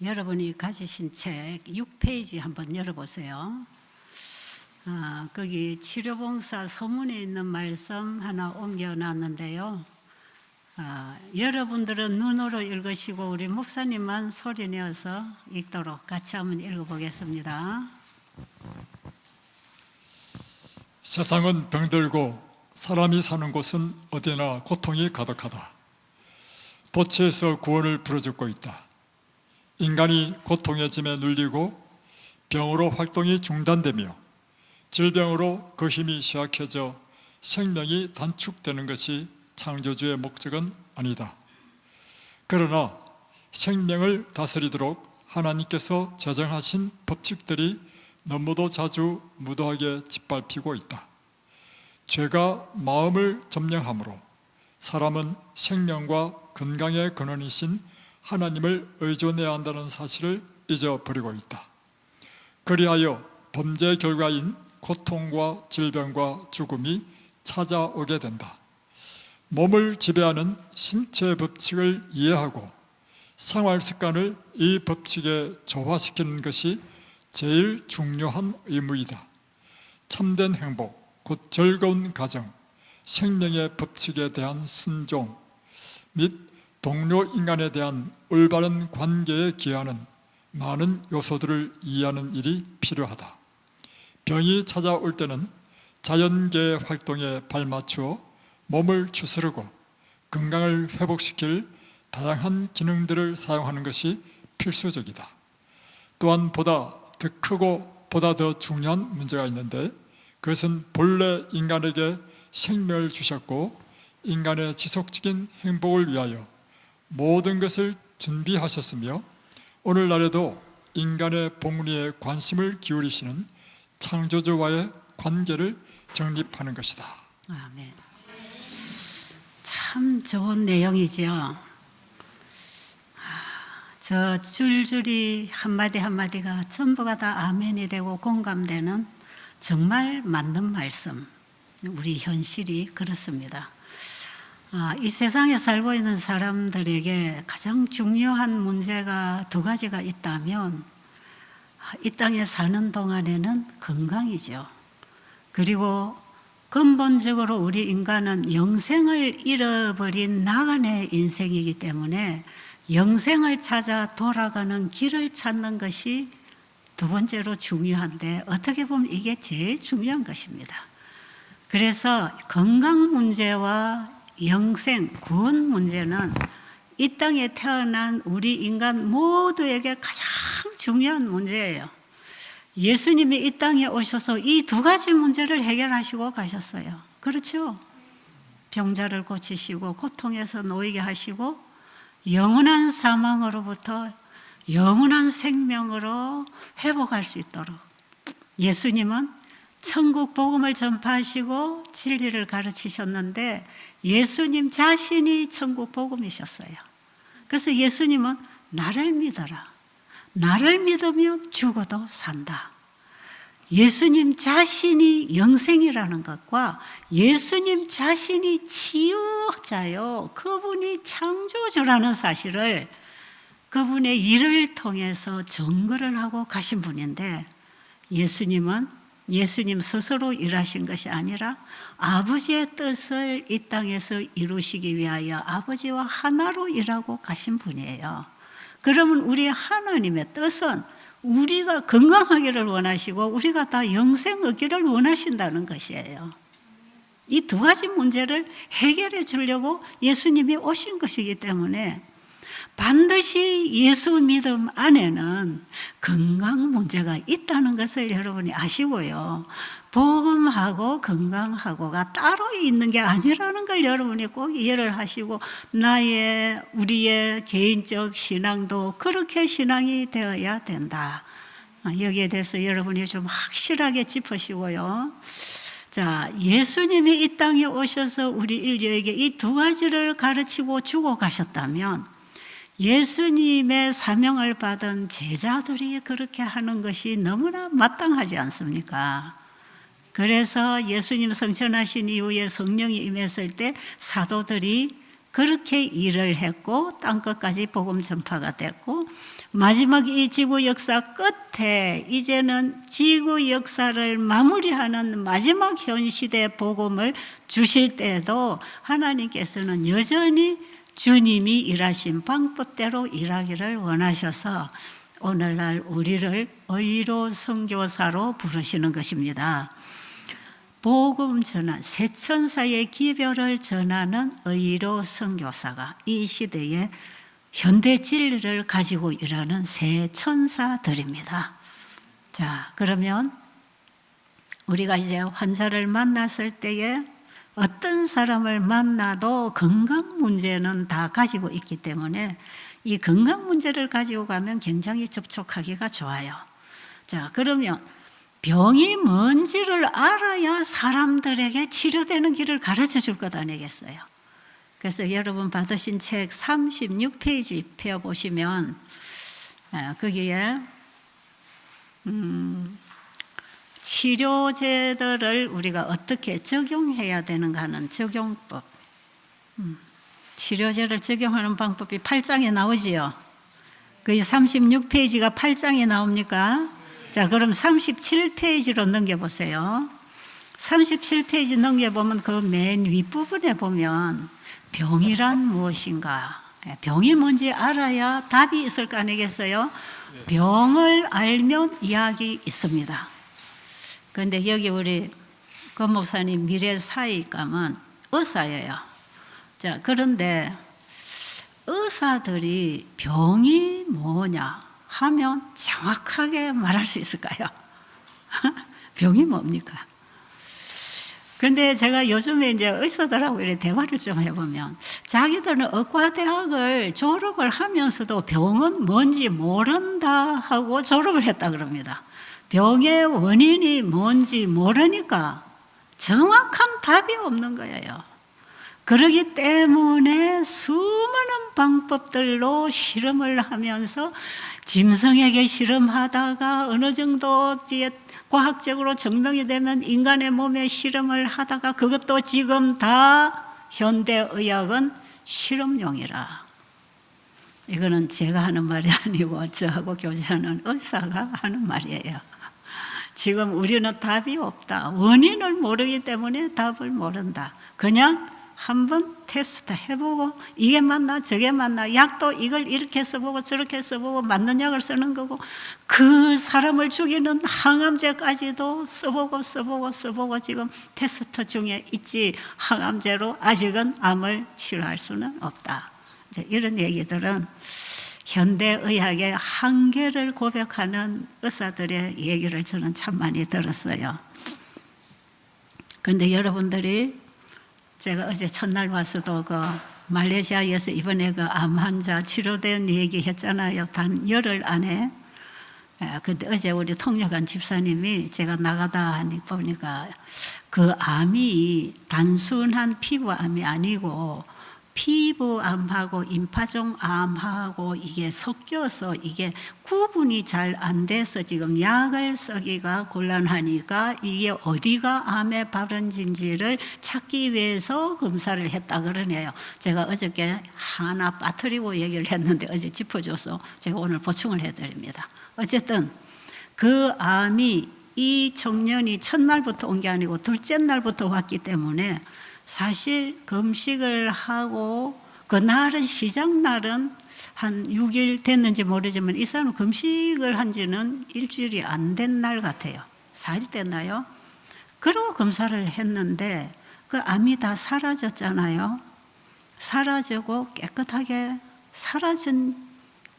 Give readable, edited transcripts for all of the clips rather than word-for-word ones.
여러분이 가지신 책 6페이지 한번 열어보세요. 거기 치료봉사 서문에 있는 말씀 하나 옮겨놨는데요. 여러분들은 눈으로 읽으시고 우리 목사님만 소리내어서 읽도록 같이 한번 읽어보겠습니다. 세상은 병들고 사람이 사는 곳은 어디나 고통이 가득하다. 도처에서 구원을 부르짖고 있다. 인간이 고통의 짐에 눌리고 병으로 활동이 중단되며 질병으로 그 힘이 쇠약해져 생명이 단축되는 것이 창조주의 목적은 아니다. 그러나 생명을 다스리도록 하나님께서 제정하신 법칙들이 너무도 자주 무도하게 짓밟히고 있다. 죄가 마음을 점령함으로 사람은 생명과 건강의 근원이신 하나님을 의존해야 한다는 사실을 잊어버리고 있다. 그리하여 범죄 결과인 고통과 질병과 죽음이 찾아오게 된다. 몸을 지배하는 신체 법칙을 이해하고 생활 습관을 이 법칙에 조화시키는 것이 제일 중요한 의무이다. 참된 행복, 곧 즐거운 가정, 생명의 법칙에 대한 순종 및 동료 인간에 대한 올바른 관계에 기하는 많은 요소들을 이해하는 일이 필요하다. 병이 찾아올 때는 자연계의 활동에 발맞추어 몸을 추스르고 건강을 회복시킬 다양한 기능들을 사용하는 것이 필수적이다. 또한 보다 더 크고 보다 더 중요한 문제가 있는데, 그것은 본래 인간에게 생명을 주셨고 인간의 지속적인 행복을 위하여 모든 것을 준비하셨으며 오늘날에도 인간의 복리에 관심을 기울이시는 창조주와의 관계를 정립하는 것이다. 아멘. 참 좋은 내용이죠. 저 줄줄이 한마디 한마디가 전부가 다 아멘이 되고 공감되는 정말 맞는 말씀. 우리 현실이 그렇습니다. 이 세상에 살고 있는 사람들에게 가장 중요한 문제가 두 가지가 있다면 이 땅에 사는 동안에는 건강이죠. 그리고 근본적으로 우리 인간은 영생을 잃어버린 나간의 인생이기 때문에 영생을 찾아 돌아가는 길을 찾는 것이 두 번째로 중요한데, 어떻게 보면 이게 제일 중요한 것입니다. 그래서 건강 문제와 영생, 구원 문제는 이 땅에 태어난 우리 인간 모두에게 가장 중요한 문제예요. 예수님이 이 땅에 오셔서 이 두 가지 문제를 해결하시고 가셨어요. 그렇죠? 병자를 고치시고 고통에서 놓이게 하시고 영원한 사망으로부터 영원한 생명으로 회복할 수 있도록 예수님은 천국 복음을 전파하시고 진리를 가르치셨는데 예수님 자신이 천국 복음이셨어요. 그래서 예수님은 나를 믿어라. 나를 믿으면 죽어도 산다. 예수님 자신이 영생이라는 것과 예수님 자신이 치유자요, 그분이 창조주라는 사실을 그분의 일을 통해서 증거를 하고 가신 분인데, 예수님은 예수님 스스로 일하신 것이 아니라 아버지의 뜻을 이 땅에서 이루시기 위하여 아버지와 하나로 일하고 가신 분이에요. 그러면 우리 하나님의 뜻은 우리가 건강하기를 원하시고 우리가 다 영생 얻기를 원하신다는 것이에요. 이 두 가지 문제를 해결해 주려고 예수님이 오신 것이기 때문에 반드시 예수 믿음 안에는 건강 문제가 있다는 것을 여러분이 아시고요. 복음하고 건강하고가 따로 있는 게 아니라는 걸 여러분이 꼭 이해를 하시고, 우리의 개인적 신앙도 그렇게 신앙이 되어야 된다. 여기에 대해서 여러분이 좀 확실하게 짚으시고요. 자, 예수님이 이 땅에 오셔서 우리 인류에게 이 두 가지를 가르치고 주고 가셨다면 예수님의 사명을 받은 제자들이 그렇게 하는 것이 너무나 마땅하지 않습니까? 그래서 예수님 성천하신 이후에 성령이 임했을 때 사도들이 그렇게 일을 했고 땅끝까지 복음 전파가 됐고 마지막 이 지구 역사 끝에 이제는 지구 역사를 마무리하는 마지막 현 시대 복음을 주실 때에도 하나님께서는 여전히 주님이 일하신 방법대로 일하기를 원하셔서 오늘날 우리를 의로 선교사로 부르시는 것입니다. 복음 전환, 새 천사의 기별을 전하는 의로 선교사가 이 시대에 현대 진리를 가지고 일하는 새 천사들입니다. 자, 그러면 우리가 이제 환자를 만났을 때에 어떤 사람을 만나도 건강 문제는 다 가지고 있기 때문에 이 건강 문제를 가지고 가면 굉장히 접촉하기가 좋아요. 자, 그러면 병이 뭔지를 알아야 사람들에게 치료되는 길을 가르쳐 줄 것 아니겠어요? 그래서 여러분 받으신 책 36페이지 펴보시면 거기에 치료제들을 우리가 어떻게 적용해야 되는가 하는 적용법, 치료제를 적용하는 방법이 8장에 나오지요. 거기 36페이지가 8장에 나옵니까? 자, 그럼 37페이지로 넘겨보세요. 37페이지 넘겨보면 그 맨 윗부분에 보면 병이란 무엇인가? 병이 뭔지 알아야 답이 있을 거 아니겠어요? 병을 알면 이야기 있습니다. 그런데 여기 우리 권 목사님 미래사회감은 의사예요. 자, 그런데 의사들이 병이 뭐냐 하면 정확하게 말할 수 있을까요? 병이 뭡니까? 근데 제가 요즘에 이제 의사들하고 이렇게 대화를 좀 해보면 자기들은 의과대학을 졸업을 하면서도 병은 뭔지 모른다 하고 졸업을 했다 그럽니다. 병의 원인이 뭔지 모르니까 정확한 답이 없는 거예요. 그렇기 때문에 수많은 방법들로 실험을 하면서 짐승에게 실험하다가 어느 정도 과학적으로 증명이 되면 인간의 몸에 실험을 하다가 그것도 지금 다 현대의학은 실험용이라. 이거는 제가 하는 말이 아니고 저하고 교제하는 의사가 하는 말이에요. 지금 우리는 답이 없다. 원인을 모르기 때문에 답을 모른다. 그냥 한번 테스트 해보고 이게 맞나 저게 맞나, 약도 이걸 이렇게 써보고 저렇게 써보고 맞는 약을 쓰는 거고 그 사람을 죽이는 항암제까지도 써보고 지금 테스트 중에 있지 항암제로 아직은 암을 치료할 수는 없다. 이제 이런 얘기들은 현대의학의 한계를 고백하는 의사들의 얘기를 저는 참 많이 들었어요. 그런데 여러분들이 제가 어제 첫날 와서도 그 말레이시아에서 이번에 그 암 환자 치료된 얘기 했잖아요. 단 열흘 안에. 근데 어제 우리 통역한 집사님이 제가 나가다 하니 보니까 그 암이 단순한 피부암이 아니고 피부암하고 임파종 암하고 이게 섞여서 이게 구분이 잘 안 돼서 지금 약을 쓰기가 곤란하니까 이게 어디가 암에 바른지를 찾기 위해서 검사를 했다 그러네요. 제가 어저께 하나 빠뜨리고 얘기를 했는데 어제 짚어줘서 제가 오늘 보충을 해드립니다. 어쨌든 그 암이 이 청년이 첫날부터 온 게 아니고 둘째 날부터 왔기 때문에 사실 금식을 하고 그날은 시작날은 한 6일 됐는지 모르지만 이 사람은 금식을 한 지는 일주일이 안 된 날 같아요. 4일 됐나요? 그러고 검사를 했는데 그 암이 다 사라졌잖아요. 사라지고 깨끗하게 사라진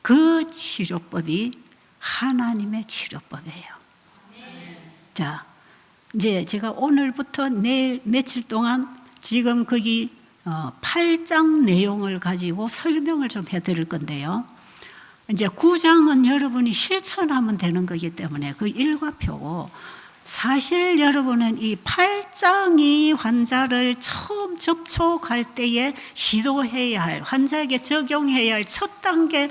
그 치료법이 하나님의 치료법이에요. 자, 이제 제가 오늘부터 내일 며칠 동안 지금 거기 8장 내용을 가지고 설명을 좀 해드릴 건데요. 이제 9장은 여러분이 실천하면 되는 거기 때문에 그 일과표고, 사실 여러분은 이 8장이 환자를 처음 접촉할 때에 시도해야 할, 환자에게 적용해야 할 첫 단계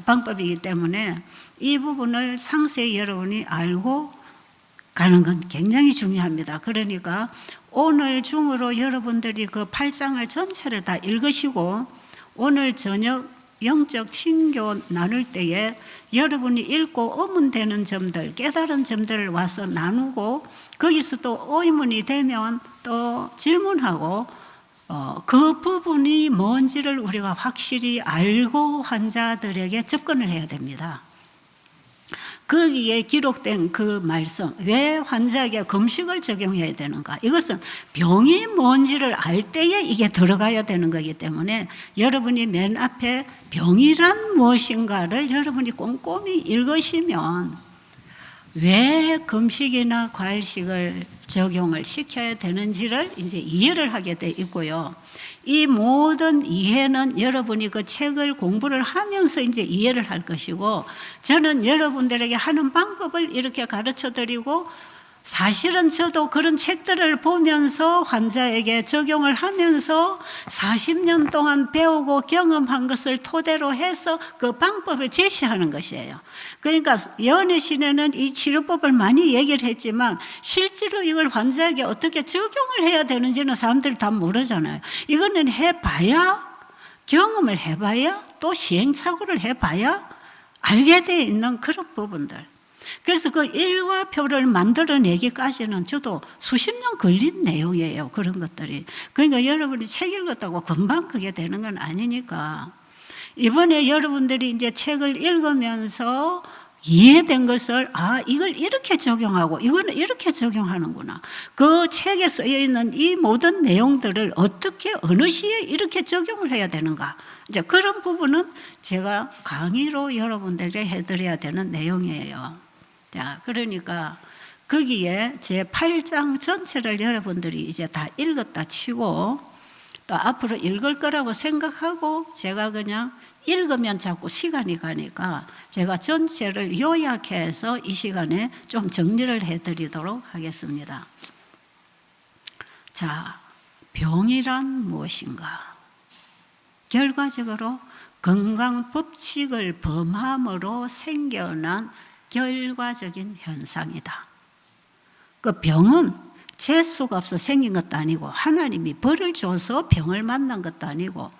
방법이기 때문에 이 부분을 상세히 여러분이 알고 가는 건 굉장히 중요합니다. 그러니까 오늘 중으로 여러분들이 그 8장을 전체를 다 읽으시고 오늘 저녁 영적 친교 나눌 때에 여러분이 읽고 의문되는 점들, 깨달은 점들을 와서 나누고 거기서 또 의문이 되면 또 질문하고 그 부분이 뭔지를 우리가 확실히 알고 환자들에게 접근을 해야 됩니다. 거기에 기록된 그 말씀, 왜 환자에게 금식을 적용해야 되는가? 이것은 병이 뭔지를 알 때에 이게 들어가야 되는 거기 때문에 여러분이 맨 앞에 병이란 무엇인가를 여러분이 꼼꼼히 읽으시면 왜 금식이나 과일식을 적용을 시켜야 되는지를 이제 이해를 하게 돼 있고요. 이 모든 이해는 여러분이 그 책을 공부를 하면서 이제 이해를 할 것이고, 저는 여러분들에게 하는 방법을 이렇게 가르쳐 드리고, 사실은 저도 그런 책들을 보면서 환자에게 적용을 하면서 40년 동안 배우고 경험한 것을 토대로 해서 그 방법을 제시하는 것이에요. 그러니까 연애신에는 이 치료법을 많이 얘기를 했지만 실제로 이걸 환자에게 어떻게 적용을 해야 되는지는 사람들이 다 모르잖아요. 이거는 해봐야, 경험을 해봐야, 또 시행착오를 해봐야 알게 돼 있는 그런 부분들. 그래서 그 일과표를 만들어내기까지는 저도 수십 년 걸린 내용이에요. 그런 것들이. 그러니까 여러분이 책 읽었다고 금방 그게 되는 건 아니니까 이번에 여러분들이 이제 책을 읽으면서 이해된 것을 이걸 이렇게 적용하고 이거는 이렇게 적용하는구나. 그 책에 쓰여 있는 이 모든 내용들을 어떻게 어느 시에 이렇게 적용을 해야 되는가. 이제 그런 부분은 제가 강의로 여러분들에게 해드려야 되는 내용이에요. 자, 그러니까 거기에 제 8장 전체를 여러분들이 이제 다 읽었다 치고 또 앞으로 읽을 거라고 생각하고 제가 그냥 읽으면 자꾸 시간이 가니까 제가 전체를 요약해서 이 시간에 좀 정리를 해드리도록 하겠습니다. 자, 병이란 무엇인가? 결과적으로 건강법칙을 범함으로 생겨난 결과적인 현상이다. 그 병은 재수가 없어 생긴 것도 아니고 하나님이 벌을 줘서 병을 만난 것도 아니고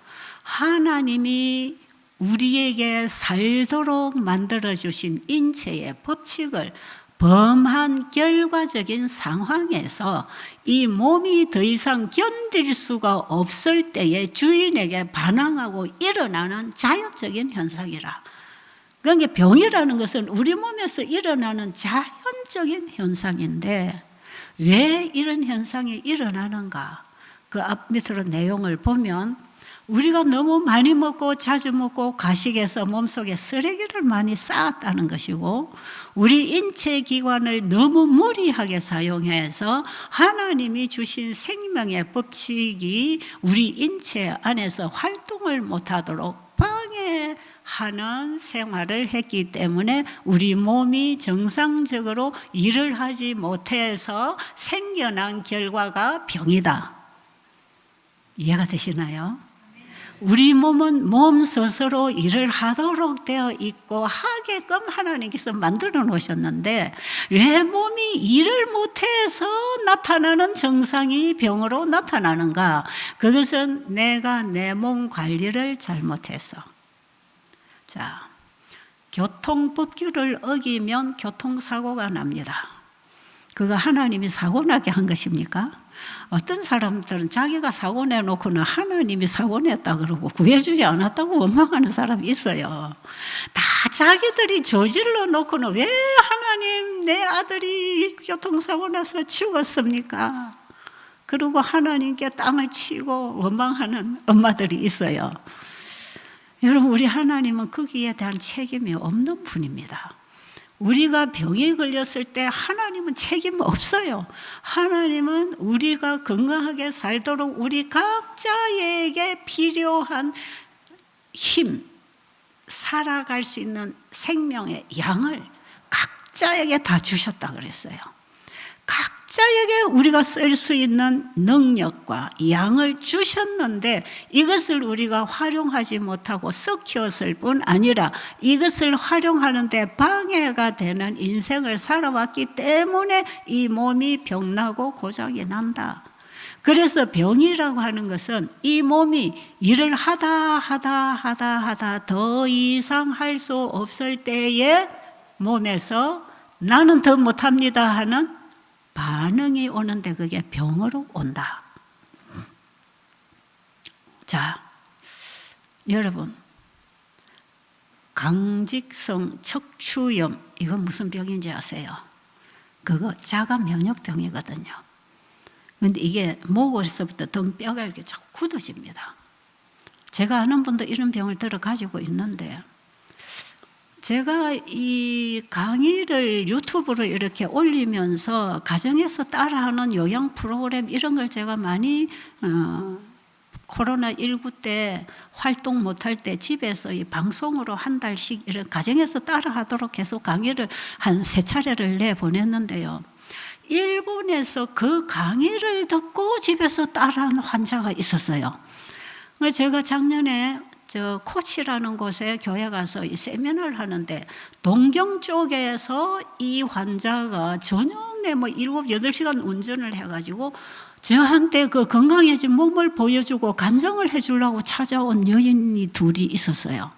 하나님이 우리에게 살도록 만들어주신 인체의 법칙을 범한 결과적인 상황에서 이 몸이 더 이상 견딜 수가 없을 때에 주인에게 반항하고 일어나는 자연적인 현상이라. 그러니까 병이라는 것은 우리 몸에서 일어나는 자연적인 현상인데 왜 이런 현상이 일어나는가? 그 앞 밑으로 내용을 보면 우리가 너무 많이 먹고 자주 먹고 가식해서 몸속에 쓰레기를 많이 쌓았다는 것이고 우리 인체 기관을 너무 무리하게 사용해서 하나님이 주신 생명의 법칙이 우리 인체 안에서 활동을 못하도록 방해하는 생활을 했기 때문에 우리 몸이 정상적으로 일을 하지 못해서 생겨난 결과가 병이다. 이해가 되시나요? 우리 몸은 몸 스스로 일을 하도록 되어 있고 하게끔 하나님께서 만들어 놓으셨는데 왜 몸이 일을 못해서 나타나는 증상이 병으로 나타나는가? 그것은 내가 내 몸 관리를 잘못해서. 자, 교통법규를 어기면 교통사고가 납니다. 그거 하나님이 사고 나게 한 것입니까? 어떤 사람들은 자기가 사고 내놓고는 하나님이 사고 냈다 그러고 구해주지 않았다고 원망하는 사람이 있어요. 다 자기들이 저질러 놓고는 왜 하나님 내 아들이 교통사고 나서 죽었습니까? 그리고 하나님께 땅을 치고 원망하는 엄마들이 있어요. 여러분, 우리 하나님은 거기에 대한 책임이 없는 분입니다. 우리가 병에 걸렸을 때 하나님은 책임 없어요. 하나님은 우리가 건강하게 살도록 우리 각자에게 필요한 힘, 살아갈 수 있는 생명의 양을 각자에게 다 주셨다 그랬어요. 각자에게 우리가 쓸 수 있는 능력과 양을 주셨는데 이것을 우리가 활용하지 못하고 썩혔을 뿐 아니라 이것을 활용하는데 방해가 되는 인생을 살아왔기 때문에 이 몸이 병나고 고장이 난다. 그래서 병이라고 하는 것은 이 몸이 일을 하다 더 이상 할 수 없을 때에 몸에서 나는 더 못합니다 하는 반응이 오는데 그게 병으로 온다. 자, 여러분, 강직성 척추염, 이건 무슨 병인지 아세요? 그거 자가 면역병이거든요. 그런데 이게 목에서부터 등뼈가 이렇게 자꾸 굳어집니다. 제가 아는 분도 이런 병을 들어 가지고 있는데, 제가 이 강의를 유튜브로 이렇게 올리면서 가정에서 따라하는 요양 프로그램 이런 걸 제가 많이 코로나19 때 활동 못할 때 집에서 이 방송으로 한 달씩 이런 가정에서 따라하도록 계속 강의를 한 3차례를 내보냈는데요. 일본에서 그 강의를 듣고 집에서 따라한 환자가 있었어요. 제가 작년에 코치라는 곳에 교회 가서 이 세미나를 하는데 동경 쪽에서 이 환자가 저녁 내 7, 8시간 운전을 해가지고 저한테 그 건강해진 몸을 보여주고 간증을 해주려고 찾아온 여인이 둘이 있었어요.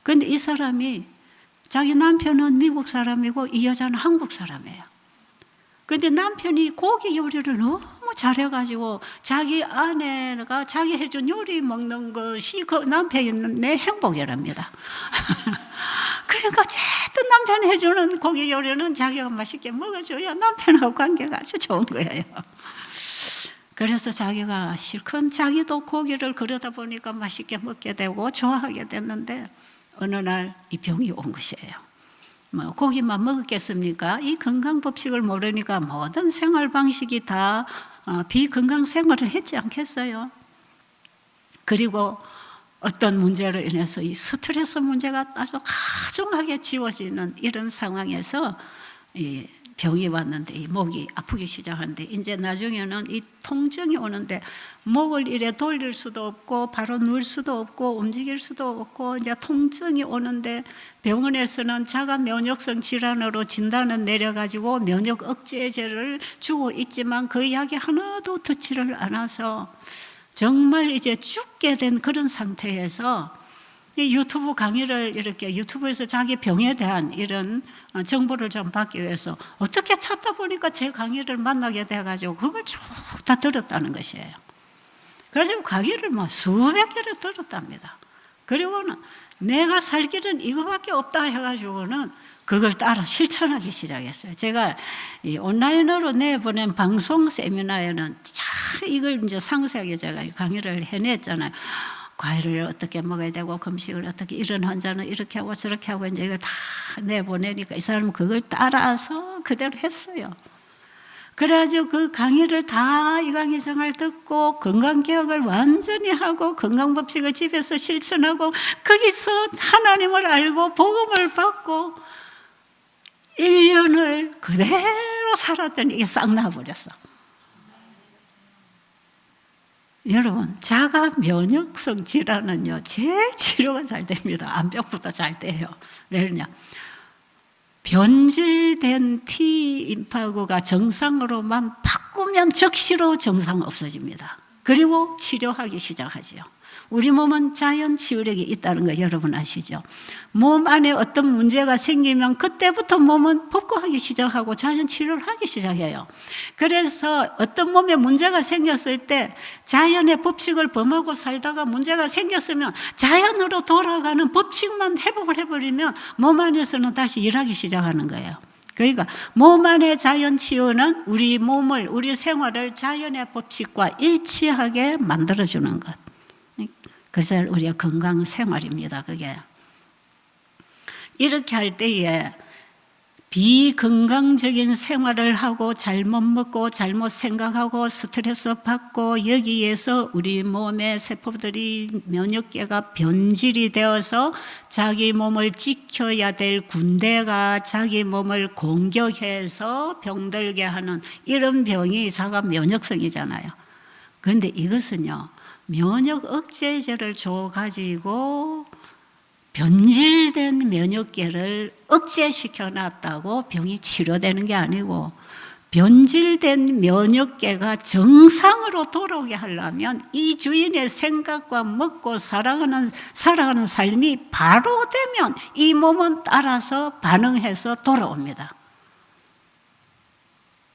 그런데 이 사람이 자기 남편은 미국 사람이고 이 여자는 한국 사람이에요. 근데 남편이 고기 요리를 너무 잘해가지고 자기 아내가 자기 해준 요리 먹는 것이 그 남편의 행복이랍니다. 그러니까 어쨌든 남편이 해주는 고기 요리는 자기가 맛있게 먹어줘야 남편하고 관계가 아주 좋은 거예요. 그래서 자기가 실컷 자기도 고기를 그러다 보니까 맛있게 먹게 되고 좋아하게 됐는데 어느 날 이 병이 온 것이에요. 고기만 먹었겠습니까? 이 건강 법칙을 모르니까 모든 생활 방식이 다 비건강 생활을 했지 않겠어요? 그리고 어떤 문제로 인해서 이 스트레스 문제가 아주 가중하게 지워지는 이런 상황에서 이 병이 왔는데 이 목이 아프기 시작하는데 이제 나중에는 이 통증이 오는데 목을 이래 돌릴 수도 없고 바로 누울 수도 없고 움직일 수도 없고 이제 통증이 오는데 병원에서는 자가 면역성 질환으로 진단은 내려가지고 면역 억제제를 주고 있지만 그 약이 하나도 듣지를 않아서 정말 이제 죽게 된 그런 상태에서 이 유튜브 강의를 이렇게 유튜브에서 자기 병에 대한 이런 정보를 좀 받기 위해서 어떻게 찾다 보니까 제 강의를 만나게 돼가지고 그걸 쭉 다 들었다는 것이에요. 그래서 강의를 수백 개를 들었답니다. 그리고는 내가 살 길은 이거밖에 없다 해가지고는 그걸 따라 실천하기 시작했어요. 제가 이 온라인으로 내보낸 방송 세미나에는 잘 이걸 이제 상세하게 제가 강의를 해냈잖아요. 과일을 어떻게 먹어야 되고 금식을 어떻게 이런 환자는 이렇게 하고 저렇게 하고 이제 이걸 다 내보내니까 이 사람은 그걸 따라서 그대로 했어요. 그래가지고 그 강의를 다 이 강의 생활 듣고 건강개혁을 완전히 하고 건강법칙을 집에서 실천하고 거기서 하나님을 알고 복음을 받고 1년을 그대로 살았더니 이게 싹 나와버렸어. 여러분, 자가 면역성 질환은요 제일 치료가 잘 됩니다. 암병보다 잘 돼요. 왜 그러냐? 변질된 T임파구가 정상으로만 바꾸면 즉시로 정상 없어집니다. 그리고 치료하기 시작하죠. 우리 몸은 자연 치유력이 있다는 거 여러분 아시죠? 몸 안에 어떤 문제가 생기면 그때부터 몸은 복구하기 시작하고 자연 치료를 하기 시작해요. 그래서 어떤 몸에 문제가 생겼을 때 자연의 법칙을 범하고 살다가 문제가 생겼으면 자연으로 돌아가는 법칙만 회복을 해버리면 몸 안에서는 다시 일하기 시작하는 거예요. 그러니까 몸 안의 자연 치유는 우리 몸을, 우리 생활을 자연의 법칙과 일치하게 만들어주는 것. 그래서 우리의 건강 생활입니다. 그게 이렇게 할 때에 비건강적인 생활을 하고 잘못 먹고 잘못 생각하고 스트레스 받고 여기에서 우리 몸의 세포들이 면역계가 변질이 되어서 자기 몸을 지켜야 될 군대가 자기 몸을 공격해서 병들게 하는 이런 병이 자가 면역성이잖아요. 그런데 이것은요, 면역 억제제를 줘가지고 변질된 면역계를 억제시켜 놨다고 병이 치료되는 게 아니고, 변질된 면역계가 정상으로 돌아오게 하려면 이 주인의 생각과 먹고 살아가는 삶이 바로 되면 이 몸은 따라서 반응해서 돌아옵니다.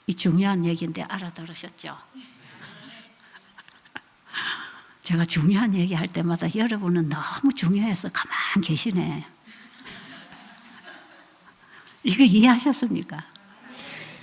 이 중요한 얘기인데 알아들으셨죠? 제가 중요한 얘기 할 때마다 여러분은 너무 중요해서 가만히 계시네. 이거 이해하셨습니까?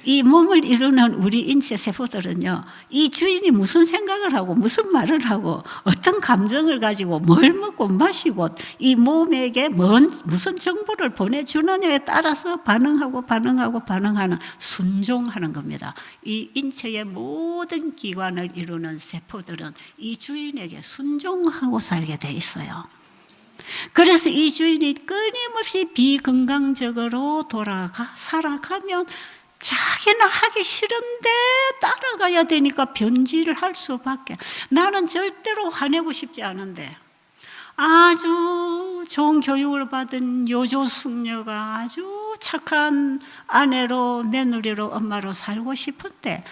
이 몸을 이루는 우리 인체 세포들은요, 이 주인이 무슨 생각을 하고 무슨 말을 하고 어떤 감정을 가지고 뭘 먹고 마시고 이 몸에게 무슨 정보를 보내주느냐에 따라서 반응하는 순종하는 겁니다. 이 인체의 모든 기관을 이루는 세포들은 이 주인에게 순종하고 살게 돼 있어요. 그래서 이 주인이 끊임없이 비건강적으로 살아가면 자기는 하기 싫은데 따라가야 되니까 변질을 할 수밖에. 나는 절대로 화내고 싶지 않은데 아주 좋은 교육을 받은 요조숙녀가 아주 착한 아내로 며느리로 엄마로 살고 싶은데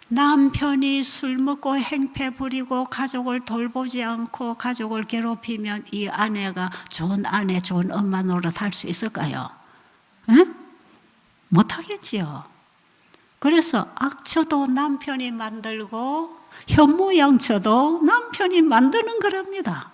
남편이 술 먹고 행패 부리고 가족을 돌보지 않고 가족을 괴롭히면 이 아내가 좋은 아내, 좋은 엄마 노릇 할 수 있을까요? 응? 못하겠지요. 그래서 악처도 남편이 만들고 현모양처도 남편이 만드는 거랍니다.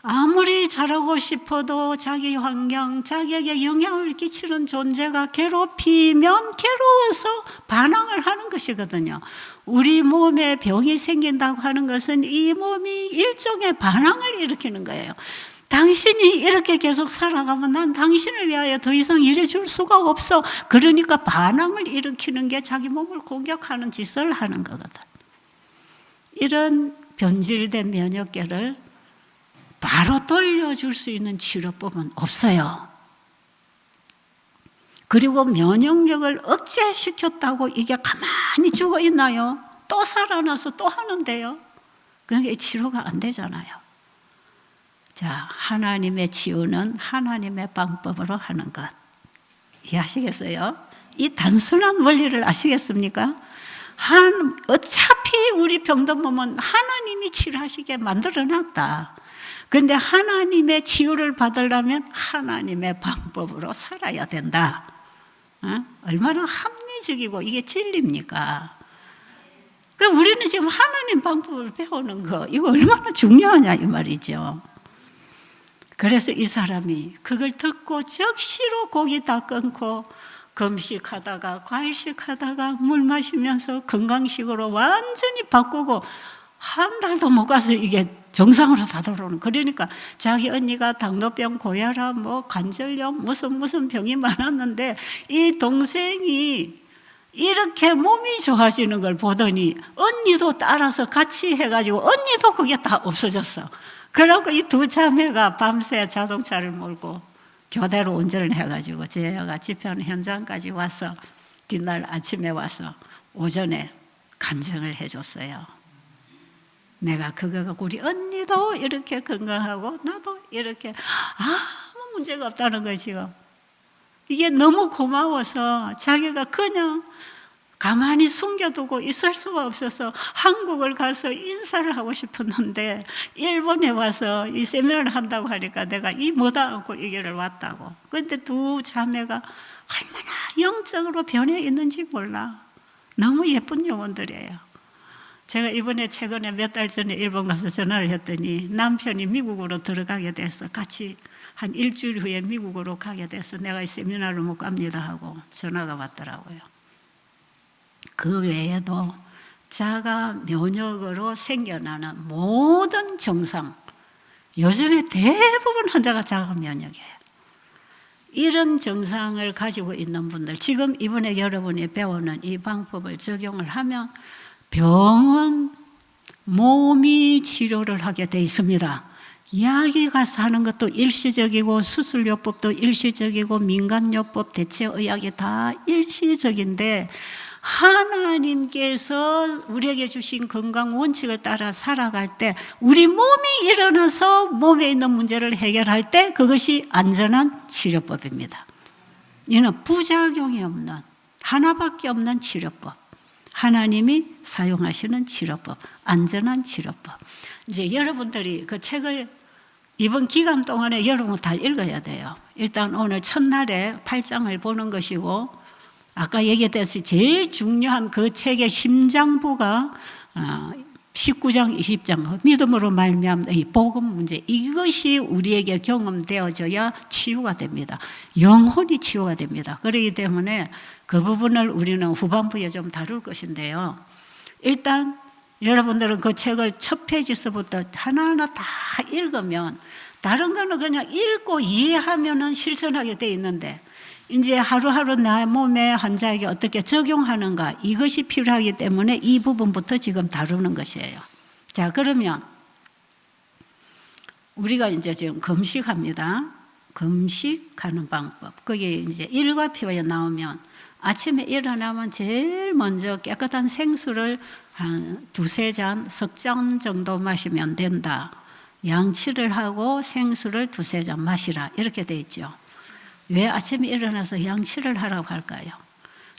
아무리 잘하고 싶어도 자기 환경, 자기에게 영향을 끼치는 존재가 괴롭히면 괴로워서 반항을 하는 것이거든요. 우리 몸에 병이 생긴다고 하는 것은 이 몸이 일종의 반항을 일으키는 거예요. 당신이 이렇게 계속 살아가면 난 당신을 위하여 더 이상 일해줄 수가 없어. 그러니까 반항을 일으키는 게 자기 몸을 공격하는 짓을 하는 거거든. 이런 변질된 면역계를 바로 돌려줄 수 있는 치료법은 없어요. 그리고 면역력을 억제시켰다고 이게 가만히 죽어 있나요? 또 살아나서 또 하는데요. 그게 치료가 안 되잖아요. 자, 하나님의 치유는 하나님의 방법으로 하는 것. 이해하시겠어요? 이 단순한 원리를 아시겠습니까? 어차피 우리 병든 몸은 하나님이 치료하시게 만들어놨다. 그런데 하나님의 치유를 받으려면 하나님의 방법으로 살아야 된다. 얼마나 합리적이고 이게 진리입니까? 그러니까 우리는 지금 하나님 방법을 배우는 거, 이거 얼마나 중요하냐 이 말이죠. 그래서 이 사람이 그걸 듣고 즉시로 고기 다 끊고 금식하다가 과일식하다가 물 마시면서 건강식으로 완전히 바꾸고 한 달도 못 가서 이게 정상으로 다 돌아오는. 그러니까 자기 언니가 당뇨병, 고혈압, 관절염 무슨 병이 많았는데 이 동생이 이렇게 몸이 좋아지는 걸 보더니 언니도 따라서 같이 해가지고 언니도 그게 다 없어졌어. 그러고 이 두 자매가 밤새 자동차를 몰고 교대로 운전을 해가지고 제가 집회하는 현장까지 와서 뒷날 아침에 와서 오전에 간증을 해줬어요. 내가 그거 갖고 우리 언니도 이렇게 건강하고 나도 이렇게 아무 문제가 없다는 거지요. 이게 너무 고마워서 자기가 그냥 가만히 숨겨두고 있을 수가 없어서 한국을 가서 인사를 하고 싶었는데 일본에 와서 이 세미나를 한다고 하니까 내가 이 뭐다 않고 이 길을 왔다고. 그런데 두 자매가 얼마나 영적으로 변해 있는지 몰라. 너무 예쁜 영혼들이에요. 제가 이번에 최근에 몇 달 전에 일본 가서 전화를 했더니 남편이 미국으로 들어가게 돼서 같이 한 일주일 후에 미국으로 가게 돼서 내가 이 세미나를 못 갑니다 하고 전화가 왔더라고요. 그 외에도 자가 면역으로 생겨나는 모든 증상, 요즘에 대부분 환자가 자가 면역이에요. 이런 증상을 가지고 있는 분들, 지금 이번에 여러분이 배우는 이 방법을 적용을 하면 병은 몸이 치료를 하게 돼 있습니다. 약이 가서 하는 것도 일시적이고 수술요법도 일시적이고 민간요법, 대체의학이 다 일시적인데 하나님께서 우리에게 주신 건강 원칙을 따라 살아갈 때 우리 몸이 일어나서 몸에 있는 문제를 해결할 때 그것이 안전한 치료법입니다. 이는 부작용이 없는 하나밖에 없는 치료법. 하나님이 사용하시는 치료법, 안전한 치료법. 이제 여러분들이 그 책을 이번 기간 동안에 여러분 다 읽어야 돼요. 일단 오늘 첫날에 8장을 보는 것이고 아까 얘기했듯이 제일 중요한 그 책의 심장부가 19장, 20장 믿음으로 말미암는 이 복음 문제, 이것이 우리에게 경험되어져야 치유가 됩니다. 영혼이 치유가 됩니다. 그렇기 때문에 그 부분을 우리는 후반부에 좀 다룰 것인데요. 일단 여러분들은 그 책을 첫 페이지서부터 하나하나 다 읽으면 다른 거는 그냥 읽고 이해하면은 실천하게 돼 있는데 이제 하루하루 내 몸에 환자에게 어떻게 적용하는가 이것이 필요하기 때문에 이 부분부터 지금 다루는 것이에요. 자, 그러면 우리가 이제 지금 금식합니다. 금식하는 방법. 거기 이제 일과표에 나오면 아침에 일어나면 제일 먼저 깨끗한 생수를 한 2-3잔, 석 잔 정도 마시면 된다. 양치를 하고 생수를 2-3잔 마시라. 이렇게 돼 있죠. 왜 아침에 일어나서 양치를 하라고 할까요?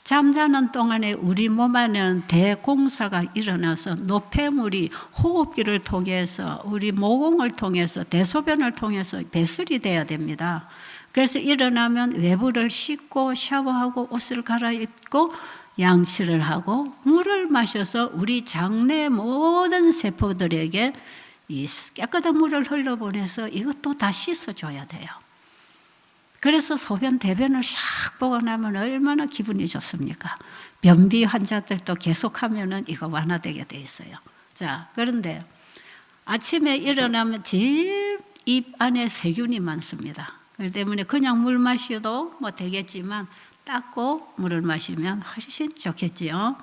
잠자는 동안에 우리 몸 안에는 대공사가 일어나서 노폐물이 호흡기를 통해서 우리 모공을 통해서 대소변을 통해서 배설이 돼야 됩니다. 그래서 일어나면 외부를 씻고 샤워하고 옷을 갈아입고 양치를 하고 물을 마셔서 우리 장내 모든 세포들에게 이 깨끗한 물을 흘러보내서 이것도 다 씻어줘야 돼요. 그래서 소변, 대변을 샥 보고 나면 얼마나 기분이 좋습니까? 변비 환자들도 계속하면은 이거 완화되게 돼 있어요. 자, 그런데 아침에 일어나면 제일 입 안에 세균이 많습니다. 그렇기 때문에 그냥 물 마셔도 뭐 되겠지만 닦고 물을 마시면 훨씬 좋겠지요.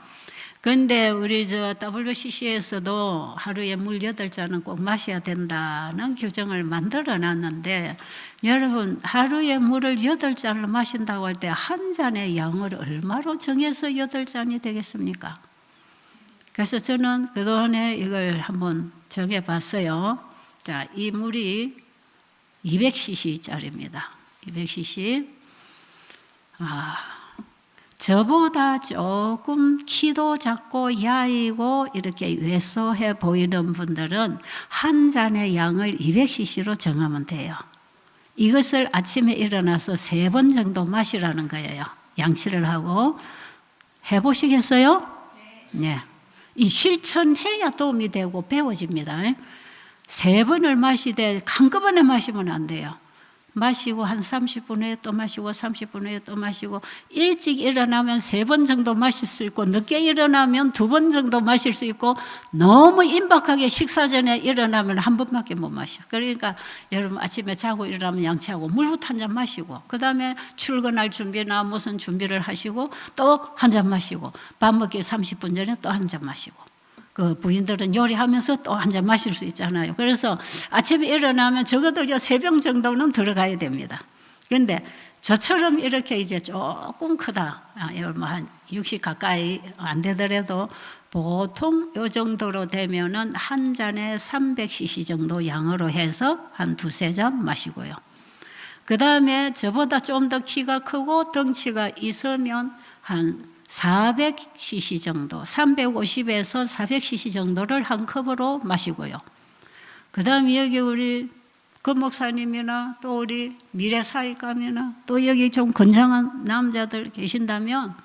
그런데 우리 WCC에서도 하루에 물 8잔은 꼭 마셔야 된다는 규정을 만들어 놨는데 여러분 하루에 물을 8잔을 마신다고 할 때 한 잔의 양을 얼마로 정해서 8잔이 되겠습니까? 그래서 저는 그동안에 이걸 한번 정해봤어요. 자, 이 물이 200cc짜리입니다. 200cc. 저보다 조금 키도 작고 야이고 이렇게 왜소해 보이는 분들은 한 잔의 양을 200cc로 정하면 돼요. 이것을 아침에 일어나서 3번 정도 마시라는 거예요. 양치를 하고. 해보시겠어요? 네. 이 실천해야 도움이 되고 배워집니다. 3번을 마시되 한꺼번에 마시면 안 돼요. 마시고 한 30분 후에 또 마시고 30분 후에 또 마시고 일찍 일어나면 3번 정도 마실 수 있고 늦게 일어나면 2번 정도 마실 수 있고 너무 임박하게 식사 전에 일어나면 한 번밖에 못 마셔. 그러니까 여러분 아침에 자고 일어나면 양치하고 물부터 한 잔 마시고 그 다음에 출근할 준비나 무슨 준비를 하시고 또 한 잔 마시고 밥 먹기 30분 전에 또 한 잔 마시고 그 부인들은 요리하면서 또 한 잔 마실 수 있잖아요. 그래서 아침에 일어나면 적어도 3병 정도는 들어가야 됩니다. 그런데 저처럼 이렇게 이제 조금 크다, 뭐 한 60 가까이 안 되더라도 보통 이 정도로 되면은 한 잔에 300cc 정도 양으로 해서 한 2-3잔 마시고요. 그 다음에 저보다 좀 더 키가 크고 덩치가 있으면 한 400cc 정도, 350에서 400cc 정도를 한 컵으로 마시고요. 그 다음에 여기 우리 권 목사님이나 또 우리 미래사역감이나 또 여기 좀 건장한 남자들 계신다면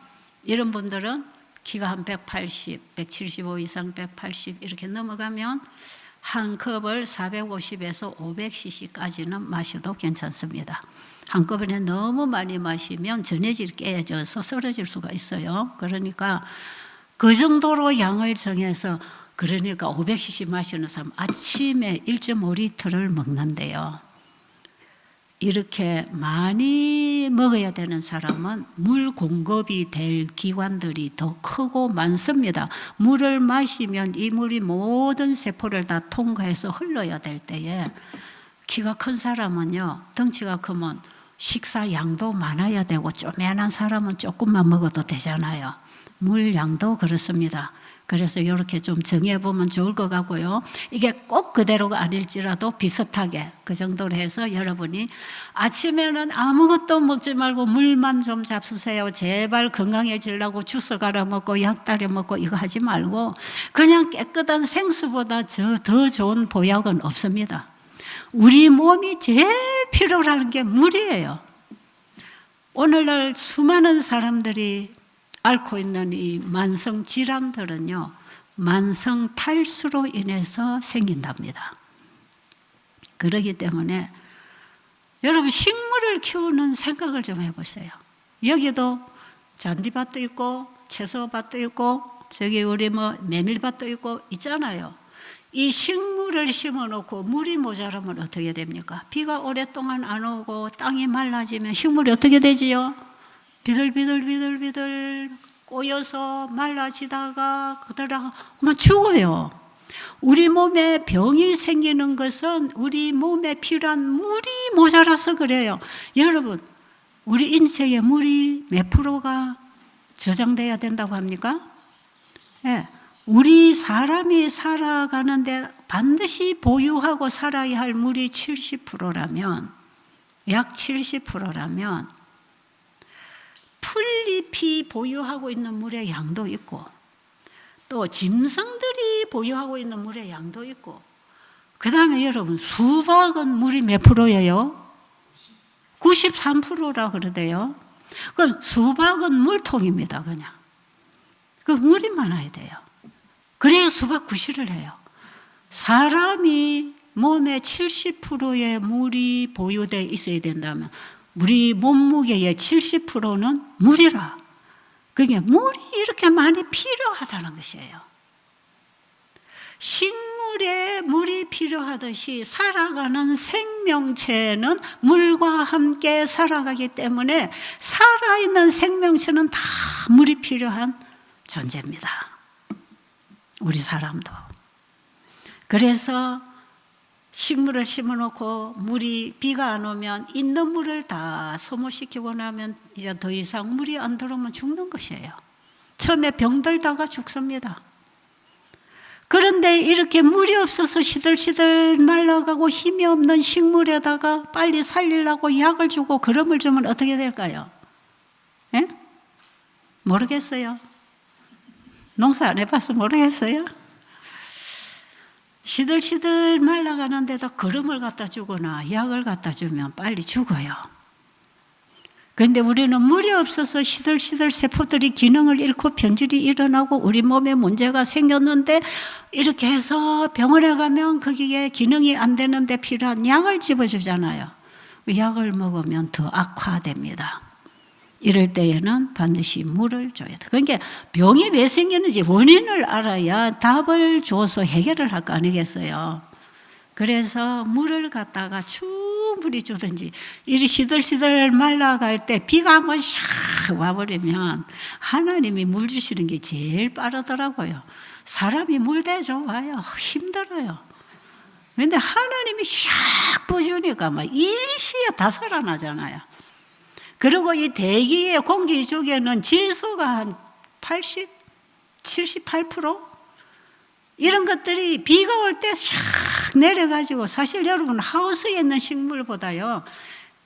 이런 분들은 키가 한 180, 175 이상 180 이렇게 넘어가면 한 컵을 450에서 500cc까지는 마셔도 괜찮습니다. 한꺼번에 너무 많이 마시면 전해질이 깨져서 쓰러질 수가 있어요. 그러니까 그 정도로 양을 정해서 그러니까 500cc 마시는 사람 아침에 1.5리터를 먹는데요. 이렇게 많이 먹어야 되는 사람은 물 공급이 될 기관들이 더 크고 많습니다. 물을 마시면 이 물이 모든 세포를 다 통과해서 흘러야 될 때에 키가 큰 사람은요, 덩치가 크면 식사 양도 많아야 되고 쪼매난 사람은 조금만 먹어도 되잖아요. 물 양도 그렇습니다. 그래서 이렇게 좀 정해보면 좋을 것 같고요. 이게 꼭 그대로가 아닐지라도 비슷하게 그 정도로 해서 여러분이 아침에는 아무것도 먹지 말고 물만 좀 잡수세요. 제발 건강해지려고 주스 갈아 먹고 약 따려 먹고 이거 하지 말고 그냥 깨끗한 생수보다 더 좋은 보약은 없습니다. 우리 몸이 제일 필요로 하는 게 물이에요. 오늘날 수많은 사람들이 앓고 있는 이 만성 질환들은요, 만성 탈수로 인해서 생긴답니다. 그렇기 때문에 여러분 식물을 키우는 생각을 좀 해보세요. 여기도 잔디밭도 있고 채소밭도 있고 저기 우리 메밀밭도 있고 있잖아요. 이 식물을 심어놓고 물이 모자라면 어떻게 됩니까? 비가 오랫동안 안 오고 땅이 말라지면 식물이 어떻게 되지요? 비들비들 꼬여서 말라지다가 그러다가 그만 죽어요. 우리 몸에 병이 생기는 것은 우리 몸에 필요한 물이 모자라서 그래요. 여러분, 우리 인체에 물이 몇 프로가 저장돼야 된다고 합니까? 네. 우리 사람이 살아가는데 반드시 보유하고 살아야 할 물이 70%라면, 약 70%라면 풀잎이 보유하고 있는 물의 양도 있고 또 짐승들이 보유하고 있는 물의 양도 있고 그 다음에 여러분 수박은 물이 몇 프로예요? 93%라 그러대요. 그럼 수박은 물통입니다. 그냥 그 물이 많아야 돼요. 그래야 수박 구실을 해요. 사람이 몸에 70%의 물이 보유되어 있어야 된다면 우리 몸무게의 70%는 물이라. 그게 물이 이렇게 많이 필요하다는 것이에요. 식물에 물이 필요하듯이 살아가는 생명체는 물과 함께 살아가기 때문에 살아있는 생명체는 다 물이 필요한 존재입니다. 우리 사람도. 그래서 식물을 심어놓고 물이 비가 안 오면 있는 물을 다 소모시키고 나면 이제 더 이상 물이 안 들어오면 죽는 것이에요. 처음에 병들다가 죽습니다. 그런데 이렇게 물이 없어서 시들시들 말라가고 힘이 없는 식물에다가 빨리 살리려고 약을 주고 그름을 주면 어떻게 될까요? 예? 모르겠어요. 농사 안 해봐서 모르겠어요. 시들시들 말라가는데도 거름을 갖다 주거나 약을 갖다 주면 빨리 죽어요. 그런데 우리는 물이 없어서 시들시들 세포들이 기능을 잃고 변질이 일어나고 우리 몸에 문제가 생겼는데 이렇게 해서 병원에 가면 거기에 기능이 안 되는데 필요한 약을 집어주잖아요. 약을 먹으면 더 악화됩니다. 이럴 때에는 반드시 물을 줘야 돼. 그러니까 병이 왜 생기는지 원인을 알아야 답을 줘서 해결을 할 거 아니겠어요. 그래서 물을 갖다가 충분히 주든지 이리 시들시들 말라갈 때 비가 한번 샥 와버리면 하나님이 물 주시는 게 제일 빠르더라고요. 사람이 물 대줘봐요. 힘들어요. 그런데 하나님이 샥 부어주니까 막 일시에 다 살아나잖아요. 그리고 이 대기의 공기 중에는 질소가 한 80, 78% 이런 것들이 비가 올 때 샥 내려가지고 사실 여러분 하우스에 있는 식물보다요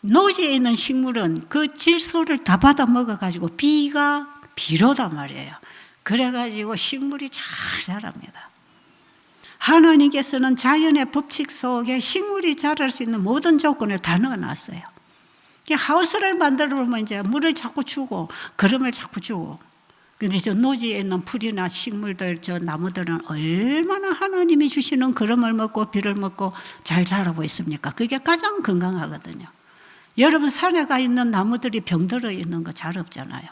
노지에 있는 식물은 그 질소를 다 받아 먹어가지고 비가 비로단 말이에요. 그래가지고 식물이 잘 자랍니다. 하나님께서는 자연의 법칙 속에 식물이 자랄 수 있는 모든 조건을 다 넣어놨어요. 하우스를 만들어 보면 이제 물을 자꾸 주고 거름을 자꾸 주고. 근데 저 노지에 있는 풀이나 식물들, 저 나무들은 얼마나 하나님이 주시는 거름을 먹고 비를 먹고 잘 자라고 있습니까? 그게 가장 건강하거든요. 여러분 산에 가 있는 나무들이 병들어 있는 거 잘 없잖아요.